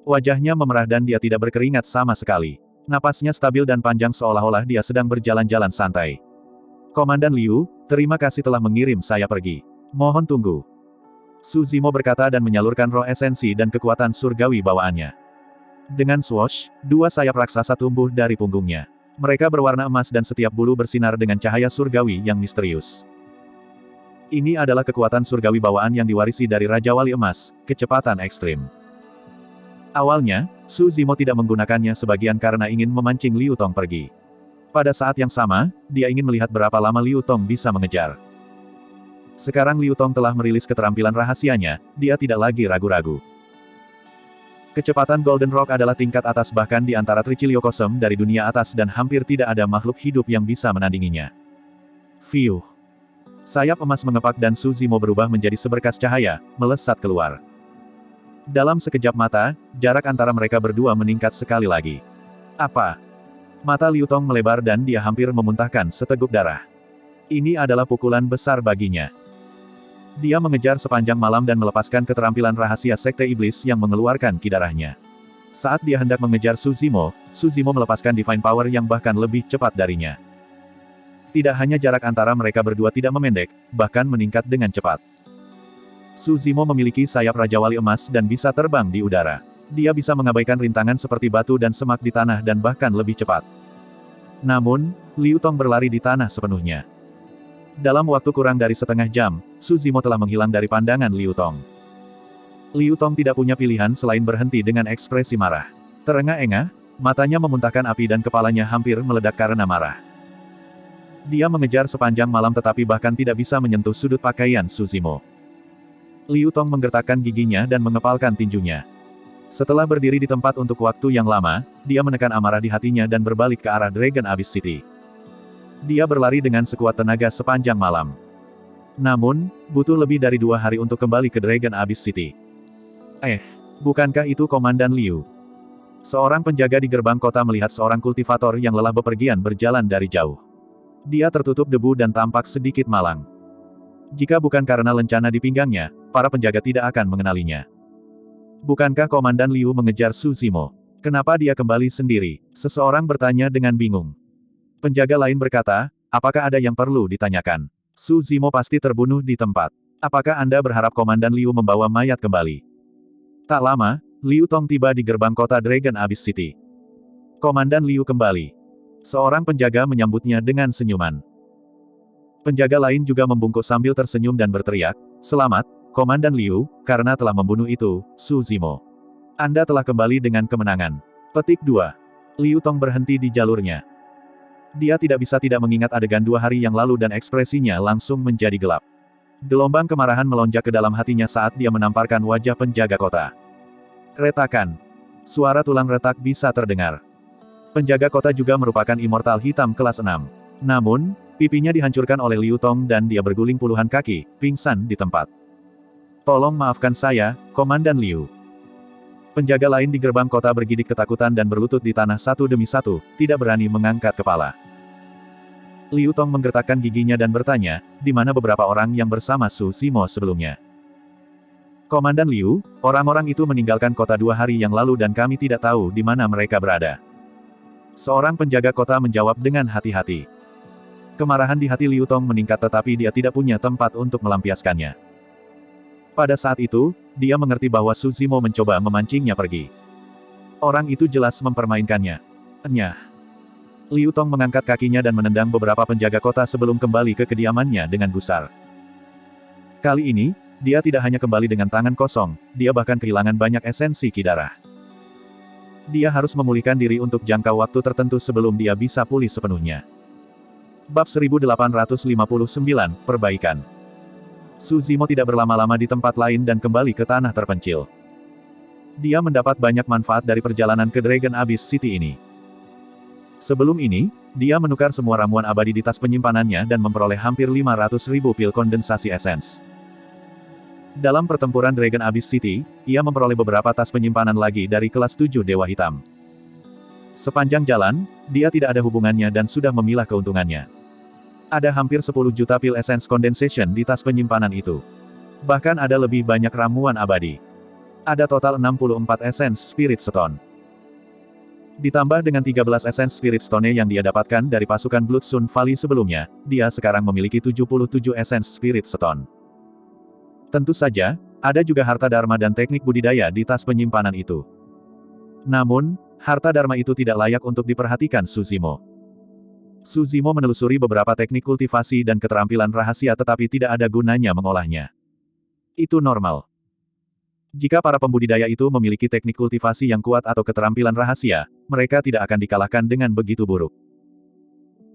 Wajahnya memerah dan dia tidak berkeringat sama sekali. Napasnya stabil dan panjang seolah-olah dia sedang berjalan-jalan santai. Komandan Liu, terima kasih telah mengirim saya pergi. Mohon tunggu. Su Zimo berkata dan menyalurkan roh esensi dan kekuatan surgawi bawaannya. Dengan swoosh, dua sayap raksasa tumbuh dari punggungnya. Mereka berwarna emas dan setiap bulu bersinar dengan cahaya surgawi yang misterius. Ini adalah kekuatan surgawi bawaan yang diwarisi dari Raja Wali Emas, kecepatan ekstrim. Awalnya, Su Zimo tidak menggunakannya sebagian karena ingin memancing Liu Tong pergi. Pada saat yang sama, dia ingin melihat berapa lama Liu Tong bisa mengejar. Sekarang Liu Tong telah merilis keterampilan rahasianya, dia tidak lagi ragu-ragu. Kecepatan Golden Rock adalah tingkat atas bahkan di antara Trichiliocosm dari dunia atas dan hampir tidak ada makhluk hidup yang bisa menandinginya. Fiuh. Sayap emas mengepak dan Suzimo berubah menjadi seberkas cahaya, melesat keluar. Dalam sekejap mata, jarak antara mereka berdua meningkat sekali lagi. Apa? Mata Liu Tong melebar dan dia hampir memuntahkan seteguk darah. Ini adalah pukulan besar baginya. Dia mengejar sepanjang malam dan melepaskan keterampilan rahasia Sekte Iblis yang mengeluarkan ki darahnya. Saat dia hendak mengejar Suzimo, Suzimo melepaskan Divine Power yang bahkan lebih cepat darinya. Tidak hanya jarak antara mereka berdua tidak memendek, bahkan meningkat dengan cepat. Suzimo memiliki sayap Raja Wali emas dan bisa terbang di udara. Dia bisa mengabaikan rintangan seperti batu dan semak di tanah dan bahkan lebih cepat. Namun, Liu Tong berlari di tanah sepenuhnya. Dalam waktu kurang dari setengah jam, Suzimo telah menghilang dari pandangan Liu Tong. Liu Tong tidak punya pilihan selain berhenti dengan ekspresi marah. Terengah-engah, matanya memuntahkan api dan kepalanya hampir meledak karena marah. Dia mengejar sepanjang malam tetapi bahkan tidak bisa menyentuh sudut pakaian Suzimo. Liu Tong menggertakkan giginya dan mengepalkan tinjunya. Setelah berdiri di tempat untuk waktu yang lama, dia menekan amarah di hatinya dan berbalik ke arah Dragon Abyss City. Dia berlari dengan sekuat tenaga sepanjang malam. Namun, butuh lebih dari 2 hari untuk kembali ke Dragon Abyss City. Bukankah itu Komandan Liu? Seorang penjaga di gerbang kota melihat seorang kultivator yang lelah bepergian berjalan dari jauh. Dia tertutup debu dan tampak sedikit malang. Jika bukan karena lencana di pinggangnya, para penjaga tidak akan mengenalinya. Bukankah Komandan Liu mengejar Suzimo? Kenapa dia kembali sendiri? Seseorang bertanya dengan bingung. Penjaga lain berkata, apakah ada yang perlu ditanyakan? Suzimo pasti terbunuh di tempat. Apakah Anda berharap Komandan Liu membawa mayat kembali? Tak lama, Liu Tong tiba di gerbang kota Dragon Abyss City. Komandan Liu kembali. Seorang penjaga menyambutnya dengan senyuman. Penjaga lain juga membungkuk sambil tersenyum dan berteriak, selamat, Komandan Liu, karena telah membunuh itu, Suzimo. Anda telah kembali dengan kemenangan. Petik 2. Liu Tong berhenti di jalurnya. Dia tidak bisa tidak mengingat adegan 2 hari yang lalu dan ekspresinya langsung menjadi gelap. Gelombang kemarahan melonjak ke dalam hatinya saat dia menamparkan wajah penjaga kota. Retakan. Suara tulang retak bisa terdengar. Penjaga kota juga merupakan immortal hitam kelas 6. Namun, pipinya dihancurkan oleh Liu Tong dan dia berguling puluhan kaki, pingsan di tempat. Tolong maafkan saya, Komandan Liu. Penjaga lain di gerbang kota bergidik ketakutan dan berlutut di tanah satu demi satu, tidak berani mengangkat kepala. Liu Tong menggertakkan giginya dan bertanya, di mana beberapa orang yang bersama Suzimo sebelumnya? Komandan Liu, orang-orang itu meninggalkan kota 2 hari yang lalu dan kami tidak tahu di mana mereka berada. Seorang penjaga kota menjawab dengan hati-hati. Kemarahan di hati Liu Tong meningkat tetapi dia tidak punya tempat untuk melampiaskannya. Pada saat itu, dia mengerti bahwa Suzimo mencoba memancingnya pergi. Orang itu jelas mempermainkannya. Enyah. Liu Tong mengangkat kakinya dan menendang beberapa penjaga kota sebelum kembali ke kediamannya dengan gusar. Kali ini, dia tidak hanya kembali dengan tangan kosong, dia bahkan kehilangan banyak esensi ki darah. Dia harus memulihkan diri untuk jangka waktu tertentu sebelum dia bisa pulih sepenuhnya. Bab 1859, Perbaikan. Suzimo tidak berlama-lama di tempat lain dan kembali ke tanah terpencil. Dia mendapat banyak manfaat dari perjalanan ke Dragon Abyss City ini. Sebelum ini, dia menukar semua ramuan abadi di tas penyimpanannya dan memperoleh hampir 500.000 pil kondensasi esens. Dalam pertempuran Dragon Abyss City, ia memperoleh beberapa tas penyimpanan lagi dari kelas 7 Dewa Hitam. Sepanjang jalan, dia tidak ada hubungannya dan sudah memilah keuntungannya. Ada hampir 10 juta pil essence condensation di tas penyimpanan itu. Bahkan ada lebih banyak ramuan abadi. Ada total 64 essence Spirit Stone. Ditambah dengan 13 essence Spirit Stone yang dia dapatkan dari pasukan Blood Sun Valley sebelumnya, dia sekarang memiliki 77 essence Spirit Stone. Tentu saja, ada juga harta dharma dan teknik budidaya di tas penyimpanan itu. Namun, harta dharma itu tidak layak untuk diperhatikan Suzimo. Suzimo menelusuri beberapa teknik kultivasi dan keterampilan rahasia tetapi tidak ada gunanya mengolahnya. Itu normal. Jika para pembudidaya itu memiliki teknik kultivasi yang kuat atau keterampilan rahasia, mereka tidak akan dikalahkan dengan begitu buruk.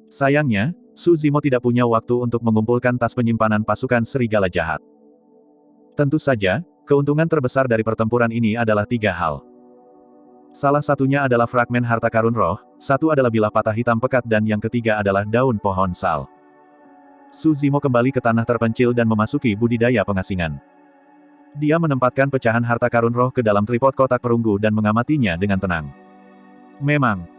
Sayangnya, Suzimo tidak punya waktu untuk mengumpulkan tas penyimpanan pasukan serigala jahat. Tentu saja, keuntungan terbesar dari pertempuran ini adalah 3 hal. Salah satunya adalah fragmen harta karun roh, satu adalah bilah patah hitam pekat dan yang ketiga adalah daun pohon sal. Su Zimo kembali ke tanah terpencil dan memasuki budidaya pengasingan. Dia menempatkan pecahan harta karun roh ke dalam tripod kotak perunggu dan mengamatinya dengan tenang. Memang,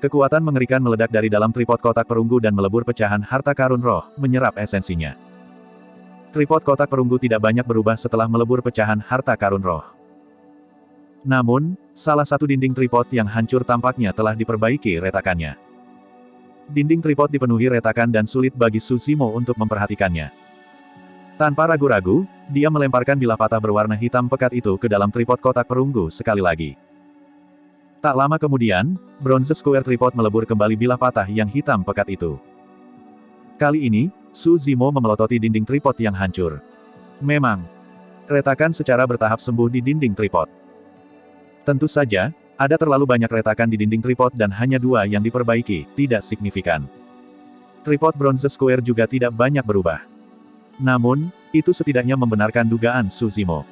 kekuatan mengerikan meledak dari dalam tripod kotak perunggu dan melebur pecahan harta karun roh, menyerap esensinya. Tripod kotak perunggu tidak banyak berubah setelah melebur pecahan harta karun roh. Namun, salah satu dinding tripod yang hancur tampaknya telah diperbaiki retakannya. Dinding tripod dipenuhi retakan dan sulit bagi Su Zimo untuk memperhatikannya. Tanpa ragu-ragu, dia melemparkan bilah patah berwarna hitam pekat itu ke dalam tripod kotak perunggu sekali lagi. Tak lama kemudian, bronze square tripod melebur kembali bilah patah yang hitam pekat itu. Kali ini, Su Zimo memelototi dinding tripod yang hancur. Memang, retakan secara bertahap sembuh di dinding tripod. Tentu saja, ada terlalu banyak retakan di dinding tripod dan hanya 2 yang diperbaiki, tidak signifikan. Tripod bronze square juga tidak banyak berubah. Namun, itu setidaknya membenarkan dugaan Su Zimo.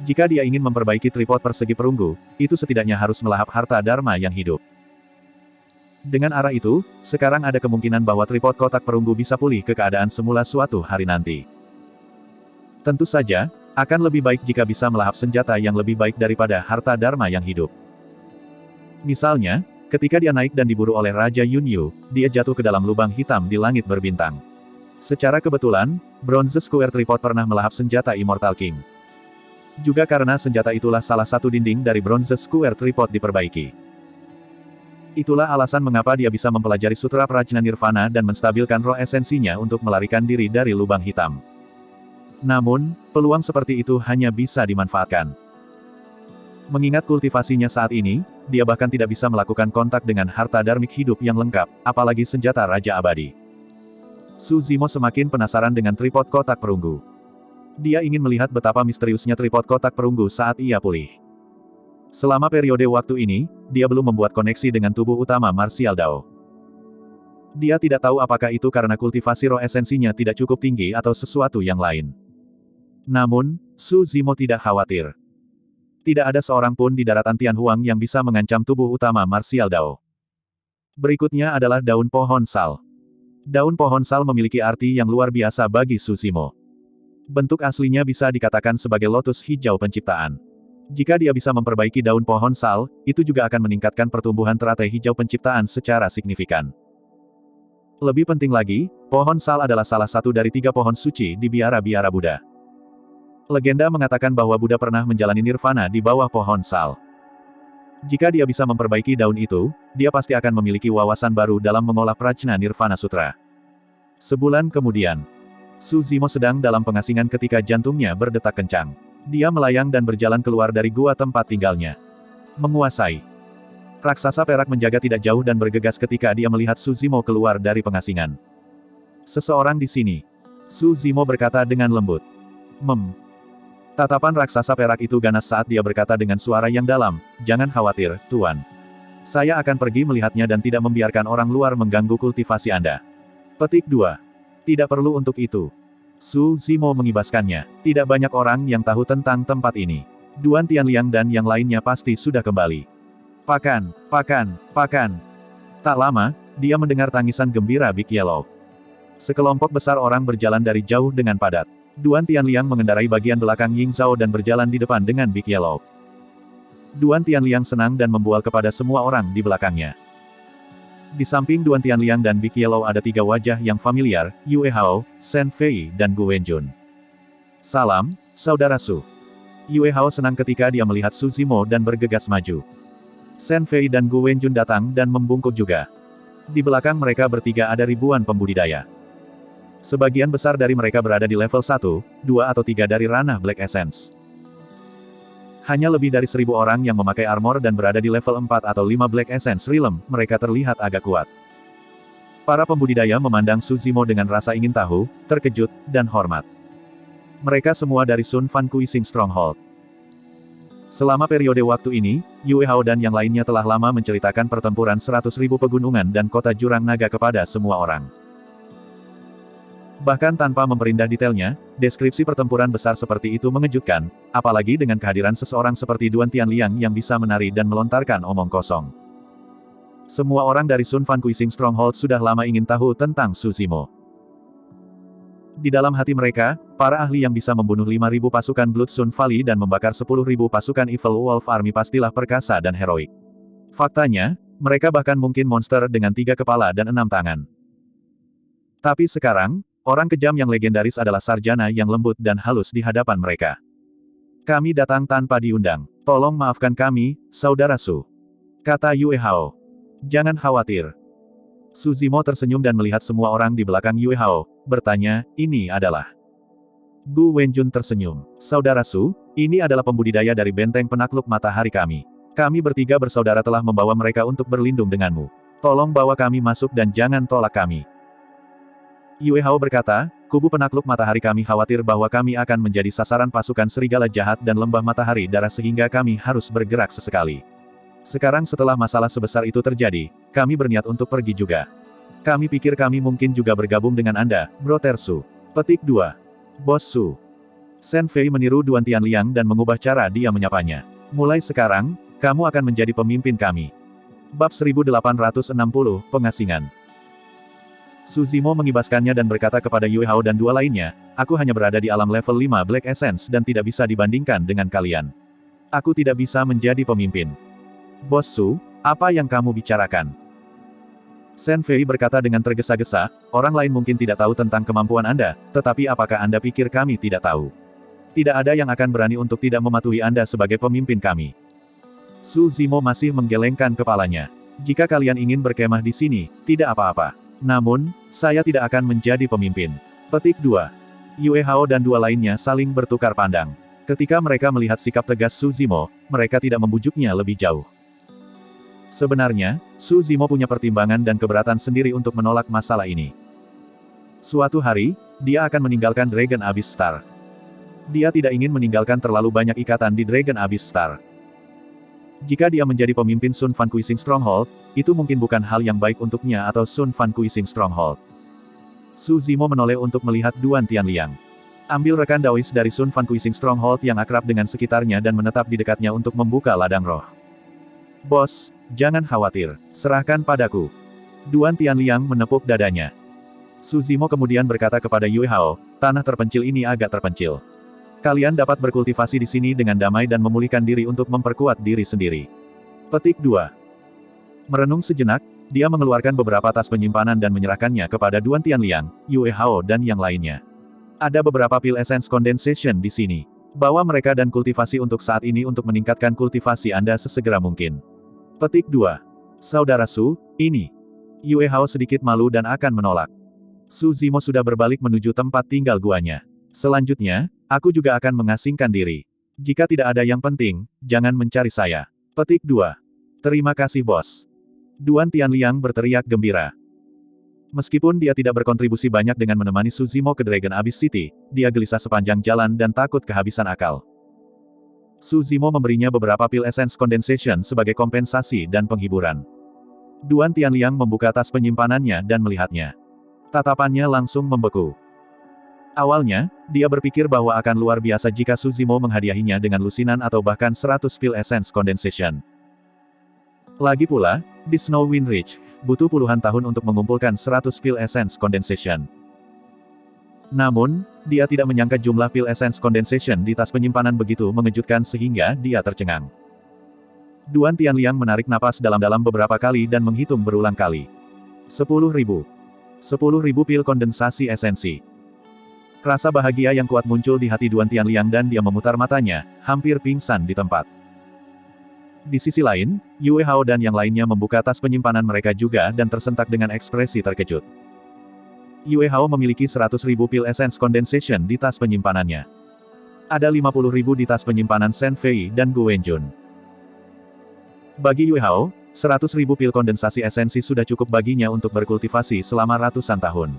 Jika dia ingin memperbaiki tripod persegi perunggu, itu setidaknya harus melahap harta dharma yang hidup. Dengan arah itu, sekarang ada kemungkinan bahwa tripod kotak perunggu bisa pulih ke keadaan semula suatu hari nanti. Tentu saja, akan lebih baik jika bisa melahap senjata yang lebih baik daripada harta dharma yang hidup. Misalnya, ketika dia naik dan diburu oleh Raja Yunyu, dia jatuh ke dalam lubang hitam di langit berbintang. Secara kebetulan, bronze square tripod pernah melahap senjata Immortal King. Juga karena senjata itulah salah satu dinding dari bronze square tripod diperbaiki. Itulah alasan mengapa dia bisa mempelajari sutra prajna nirvana dan menstabilkan roh esensinya untuk melarikan diri dari lubang hitam. Namun, peluang seperti itu hanya bisa dimanfaatkan. Mengingat kultivasinya saat ini, dia bahkan tidak bisa melakukan kontak dengan harta dharmik hidup yang lengkap, apalagi senjata Raja Abadi. Su Zimo semakin penasaran dengan tripod kotak perunggu. Dia ingin melihat betapa misteriusnya tripod kotak perunggu saat ia pulih. Selama periode waktu ini, dia belum membuat koneksi dengan tubuh utama Martial Dao. Dia tidak tahu apakah itu karena kultivasi roh esensinya tidak cukup tinggi atau sesuatu yang lain. Namun, Su Zimo tidak khawatir. Tidak ada seorang pun di daratan Tianhuang yang bisa mengancam tubuh utama Martial Dao. Berikutnya adalah daun pohon sal. Daun pohon sal memiliki arti yang luar biasa bagi Su Zimo. Bentuk aslinya bisa dikatakan sebagai lotus hijau penciptaan. Jika dia bisa memperbaiki daun pohon sal, itu juga akan meningkatkan pertumbuhan teratai hijau penciptaan secara signifikan. Lebih penting lagi, pohon sal adalah salah satu dari 3 pohon suci di biara-biara Buddha. Legenda mengatakan bahwa Buddha pernah menjalani nirvana di bawah pohon sal. Jika dia bisa memperbaiki daun itu, dia pasti akan memiliki wawasan baru dalam mengolah prajna nirvana sutra. Sebulan kemudian, Su Zimo sedang dalam pengasingan ketika jantungnya berdetak kencang. Dia melayang dan berjalan keluar dari gua tempat tinggalnya. Menguasai. Raksasa perak menjaga tidak jauh dan bergegas ketika dia melihat Su Zimo keluar dari pengasingan. Seseorang di sini. Su Zimo berkata dengan lembut. Tatapan raksasa perak itu ganas saat dia berkata dengan suara yang dalam, "Jangan khawatir, Tuan. Saya akan pergi melihatnya dan tidak membiarkan orang luar mengganggu kultivasi Anda." Petik 2. Tidak perlu untuk itu. Su Zimo mengibaskannya. Tidak banyak orang yang tahu tentang tempat ini. Duan Tianliang dan yang lainnya pasti sudah kembali. Pakan. Tak lama, dia mendengar tangisan gembira Big Yellow. Sekelompok besar orang berjalan dari jauh dengan padat. Duan Tianliang mengendarai bagian belakang Ying Zhao dan berjalan di depan dengan Big Yellow. Duan Tianliang senang dan membual kepada semua orang di belakangnya. Di samping Duan Tianliang dan Big Yellow ada 3 wajah yang familiar, Yue Hao, Shen Fei dan Gu Wenjun. Salam, Saudara Su. Yue Hao senang ketika dia melihat Su Zimo dan bergegas maju. Shen Fei dan Gu Wenjun datang dan membungkuk juga. Di belakang mereka bertiga ada ribuan pembudidaya. Sebagian besar dari mereka berada di level 1, 2 atau 3 dari ranah Black Essence. Hanya lebih dari 1000 orang yang memakai armor dan berada di level 4 atau 5 Black Essence Realm, mereka terlihat agak kuat. Para pembudidaya memandang Su Zimo dengan rasa ingin tahu, terkejut, dan hormat. Mereka semua dari Sun Fan Kuising Stronghold. Selama periode waktu ini, Yue Hao dan yang lainnya telah lama menceritakan pertempuran 100.000 pegunungan dan kota jurang naga kepada semua orang. Bahkan tanpa memperindah detailnya, deskripsi pertempuran besar seperti itu mengejutkan, apalagi dengan kehadiran seseorang seperti Duan Tianliang yang bisa menari dan melontarkan omong kosong. Semua orang dari Sun Fan Kuising Stronghold sudah lama ingin tahu tentang Su Zimo. Di dalam hati mereka, para ahli yang bisa membunuh 5.000 pasukan Blood Sun Valley dan membakar 10.000 pasukan Evil Wolf Army pastilah perkasa dan heroik. Faktanya, mereka bahkan mungkin monster dengan 3 kepala dan 6 tangan. Tapi sekarang, orang kejam yang legendaris adalah sarjana yang lembut dan halus di hadapan mereka. Kami datang tanpa diundang. Tolong maafkan kami, Saudara Su. Kata Yue Hao. Jangan khawatir. Su Zimo tersenyum dan melihat semua orang di belakang Yue Hao, bertanya, ini adalah. Gu Wenjun tersenyum. Saudara Su, ini adalah pembudidaya dari benteng penakluk matahari kami. Kami bertiga bersaudara telah membawa mereka untuk berlindung denganmu. Tolong bawa kami masuk dan jangan tolak kami. Yue Hao berkata, kubu penakluk matahari kami khawatir bahwa kami akan menjadi sasaran pasukan serigala jahat dan lembah matahari darah sehingga kami harus bergerak sesekali. Sekarang setelah masalah sebesar itu terjadi, kami berniat untuk pergi juga. Kami pikir kami mungkin juga bergabung dengan Anda, Brother Su. Petik 2. Bos Su. Shen Fei meniru Duan Tianliang dan mengubah cara dia menyapanya. Mulai sekarang, kamu akan menjadi pemimpin kami. Bab 1860, Pengasingan. Su Zimo mengibaskannya dan berkata kepada Yue Hao dan dua lainnya, aku hanya berada di alam level 5 Black Essence dan tidak bisa dibandingkan dengan kalian. Aku tidak bisa menjadi pemimpin. Bos Su, apa yang kamu bicarakan? Shen Fei berkata dengan tergesa-gesa, orang lain mungkin tidak tahu tentang kemampuan Anda, tetapi apakah Anda pikir kami tidak tahu? Tidak ada yang akan berani untuk tidak mematuhi Anda sebagai pemimpin kami. Su Zimo masih menggelengkan kepalanya. Jika kalian ingin berkemah di sini, tidak apa-apa. Namun, saya tidak akan menjadi pemimpin. Petik 2. Yue Hao dan dua lainnya saling bertukar pandang. Ketika mereka melihat sikap tegas Su Zimo, mereka tidak membujuknya lebih jauh. Sebenarnya, Su Zimo punya pertimbangan dan keberatan sendiri untuk menolak masalah ini. Suatu hari, dia akan meninggalkan Dragon Abyss Star. Dia tidak ingin meninggalkan terlalu banyak ikatan di Dragon Abyss Star. Jika dia menjadi pemimpin Sun Fan Kuising Stronghold, itu mungkin bukan hal yang baik untuknya atau Sun Fan Kuising Stronghold. Su Zimo menoleh untuk melihat Duan Tianliang. Ambil rekan Daois dari Sun Fan Kuising Stronghold yang akrab dengan sekitarnya dan menetap di dekatnya untuk membuka ladang roh. Bos, jangan khawatir, serahkan padaku. Duan Tianliang menepuk dadanya. Su Zimo kemudian berkata kepada Yue Hao, tanah terpencil ini agak terpencil. Kalian dapat berkultivasi di sini dengan damai dan memulihkan diri untuk memperkuat diri sendiri. Petik 2. Merenung sejenak, dia mengeluarkan beberapa tas penyimpanan dan menyerahkannya kepada Duan Tianliang, Yue Hao dan yang lainnya. Ada beberapa pil essence condensation di sini. Bawa mereka dan kultivasi untuk saat ini untuk meningkatkan kultivasi Anda sesegera mungkin. Petik 2. Saudara Su, ini. Yue Hao sedikit malu dan akan menolak. Su Zimo sudah berbalik menuju tempat tinggal guanya. Selanjutnya, aku juga akan mengasingkan diri. Jika tidak ada yang penting, jangan mencari saya. Petik 2. Terima kasih bos. Duan Tianliang berteriak gembira. Meskipun dia tidak berkontribusi banyak dengan menemani Su Zimo ke Dragon Abyss City, dia gelisah sepanjang jalan dan takut kehabisan akal. Su Zimo memberinya beberapa pil essence condensation sebagai kompensasi dan penghiburan. Duan Tianliang membuka tas penyimpanannya dan melihatnya. Tatapannya langsung membeku. Awalnya, dia berpikir bahwa akan luar biasa jika Su Zimo menghadiahinya dengan lusinan atau bahkan 100 pil essence condensation. Lagi pula, di Snow Wind Ridge, butuh puluhan tahun untuk mengumpulkan 100 pil essence condensation. Namun, dia tidak menyangka jumlah pil essence condensation di tas penyimpanan begitu mengejutkan sehingga dia tercengang. Duan Tianliang menarik napas dalam-dalam beberapa kali dan menghitung berulang kali. 10.000. 10.000 pil kondensasi esensi. Rasa bahagia yang kuat muncul di hati Duan Tianliang dan dia memutar matanya, hampir pingsan di tempat. Di sisi lain, Yue Hao dan yang lainnya membuka tas penyimpanan mereka juga dan tersentak dengan ekspresi terkejut. Yue Hao memiliki 100.000 pil essence condensation di tas penyimpanannya. Ada 50.000 di tas penyimpanan Shen Fei dan Gu Wenjun. Bagi Yue Hao, 100.000 pil kondensasi esensi sudah cukup baginya untuk berkultivasi selama ratusan tahun.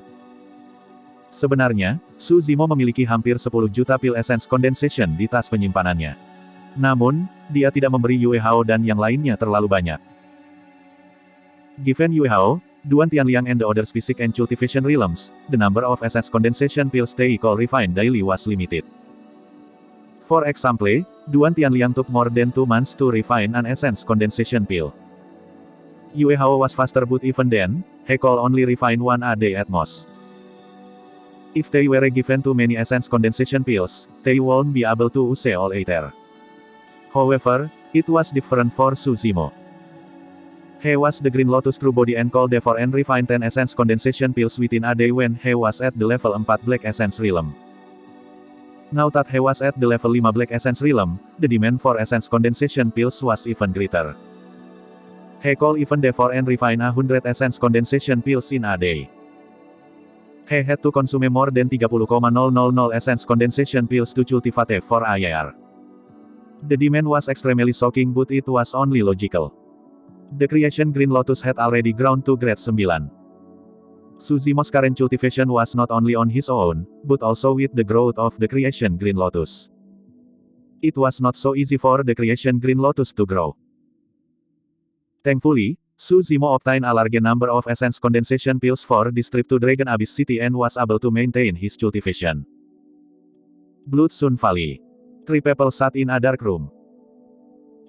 Sebenarnya, Su Zimo memiliki hampir 10 juta pil essence condensation di tas penyimpanannya. Namun, dia tidak memberi Yue Hao dan yang lainnya terlalu banyak. Given Yue Hao, Duan Tianliang and the others physic and cultivation realms, the number of essence condensation pills they call refined daily was limited. For example, Duan Tianliang took more than 2 months to refine an essence condensation pill. Yue Hao was faster but even then, he could only refine one a day at most. If they were given too many essence condensation pills, they won't be able to use all either. However, it was different for Su Zimo. He was the Green Lotus true body and could therefore and refine 10 essence condensation pills within a day when he was at the level 4 Black Essence Realm. Now that he was at the level 5 Black Essence Realm, the demand for essence condensation pills was even greater. He could even therefore and refine 100 essence condensation pills in a day. He had to consume more than 30,000 essence condensation pills to cultivate for a year. The demand was extremely shocking but it was only logical. The creation Green Lotus had already grown to grade 9. Su Zimo's current cultivation was not only on his own, but also with the growth of the creation Green Lotus. It was not so easy for the creation Green Lotus to grow. Thankfully, Su Zimo obtained a large number of essence condensation pills for this trip to Dragon Abyss City and was able to maintain his cultivation. Bloodstone Valley. 3 people sat in a dark room.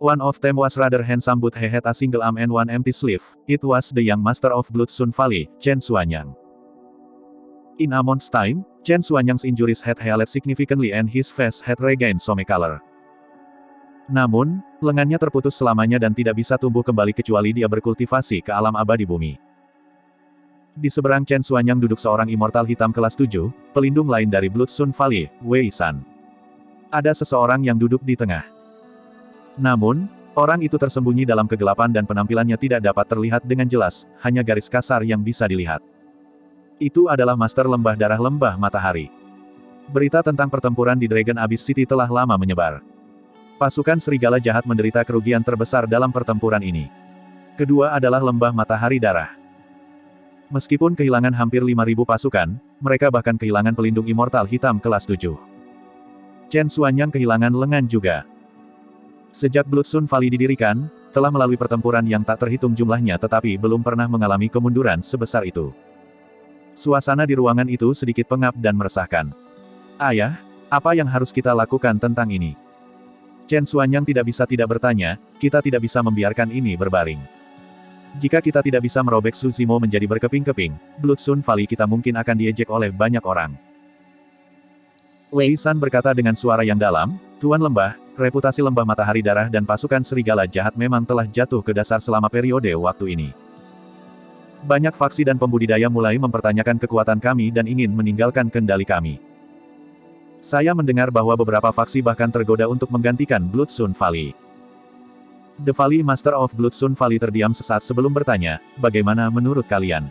One of them was rather handsome but he had a single arm and one empty sleeve. It was the young master of Bloodstone Valley, Chen Xuanyang. In a month's time, Chen Xuanyang's injuries had healed significantly and his face had regained some color. Namun, lengannya terputus selamanya dan tidak bisa tumbuh kembali kecuali dia berkultivasi ke alam abadi bumi. Di seberang Chen Xuanyang duduk seorang immortal hitam kelas 7, pelindung lain dari Bloodstone Valley, Wei San. Ada seseorang yang duduk di tengah. Namun, orang itu tersembunyi dalam kegelapan dan penampilannya tidak dapat terlihat dengan jelas, hanya garis kasar yang bisa dilihat. Itu adalah Master Lembah Darah Lembah Matahari. Berita tentang pertempuran di Dragon Abyss City telah lama menyebar. Pasukan serigala jahat menderita kerugian terbesar dalam pertempuran ini. Kedua adalah Lembah Matahari Darah. Meskipun kehilangan hampir 5.000 pasukan, mereka bahkan kehilangan pelindung immortal hitam kelas 7. Chen Xuanyang kehilangan lengan juga. Sejak Bloodstone Valley didirikan, telah melalui pertempuran yang tak terhitung jumlahnya tetapi belum pernah mengalami kemunduran sebesar itu. Suasana di ruangan itu sedikit pengap dan meresahkan. Ayah, apa yang harus kita lakukan tentang ini? Chen Xuanyang tidak bisa tidak bertanya, kita tidak bisa membiarkan ini berbaring. Jika kita tidak bisa merobek Su Zimo menjadi berkeping-keping, Bloodstone Valley kita mungkin akan diejek oleh banyak orang. Wei San berkata dengan suara yang dalam, Tuan Lembah, reputasi Lembah Matahari Darah dan pasukan serigala jahat memang telah jatuh ke dasar selama periode waktu ini. Banyak faksi dan pembudidaya mulai mempertanyakan kekuatan kami dan ingin meninggalkan kendali kami. Saya mendengar bahwa beberapa faksi bahkan tergoda untuk menggantikan Bloodstone Valley. The Valley Master of Bloodstone Valley terdiam sesaat sebelum bertanya, bagaimana menurut kalian?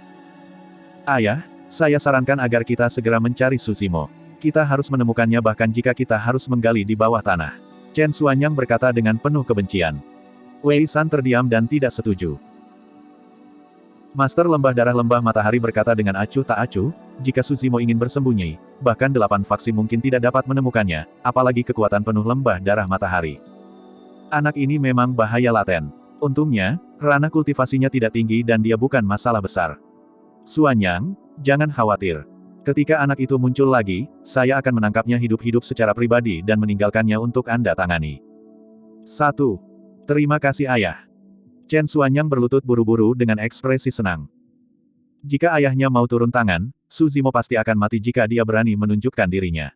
Ayah, saya sarankan agar kita segera mencari Su Zimo. Kita harus menemukannya bahkan jika kita harus menggali di bawah tanah. Chen Xuanyang berkata dengan penuh kebencian. Wei San terdiam dan tidak setuju. Master Lembah Darah Lembah Matahari berkata dengan acuh tak acuh, jika Su Zimo ingin bersembunyi, bahkan 8 faksi mungkin tidak dapat menemukannya, apalagi kekuatan penuh Lembah Darah Matahari. Anak ini memang bahaya laten. Untungnya, ranah kultivasinya tidak tinggi dan dia bukan masalah besar. Xuanyang, jangan khawatir. Ketika anak itu muncul lagi, saya akan menangkapnya hidup-hidup secara pribadi dan meninggalkannya untuk Anda tangani. 1. Terima kasih ayah. Chen Xuanyang berlutut buru-buru dengan ekspresi senang. Jika ayahnya mau turun tangan, Su Zimo pasti akan mati jika dia berani menunjukkan dirinya.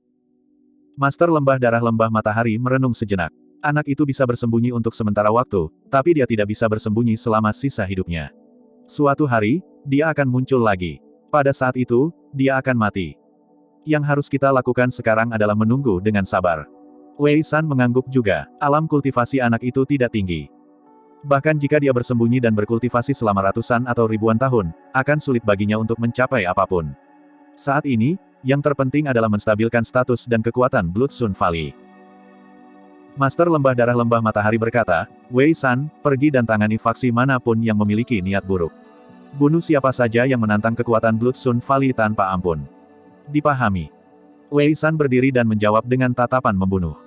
Master Lembah Darah Lembah Matahari merenung sejenak. Anak itu bisa bersembunyi untuk sementara waktu, tapi dia tidak bisa bersembunyi selama sisa hidupnya. Suatu hari, dia akan muncul lagi. Pada saat itu, dia akan mati. Yang harus kita lakukan sekarang adalah menunggu dengan sabar. Wei San mengangguk juga, alam kultivasi anak itu tidak tinggi. Bahkan jika dia bersembunyi dan berkultivasi selama ratusan atau ribuan tahun, akan sulit baginya untuk mencapai apapun. Saat ini, yang terpenting adalah menstabilkan status dan kekuatan Bloodstone Valley. Master Lembah Darah Lembah Matahari berkata, Wei San, pergi dan tangani faksi manapun yang memiliki niat buruk. Bunuh siapa saja yang menantang kekuatan Bloodstone Valley tanpa ampun. Dipahami. Wei San berdiri dan menjawab dengan tatapan membunuh.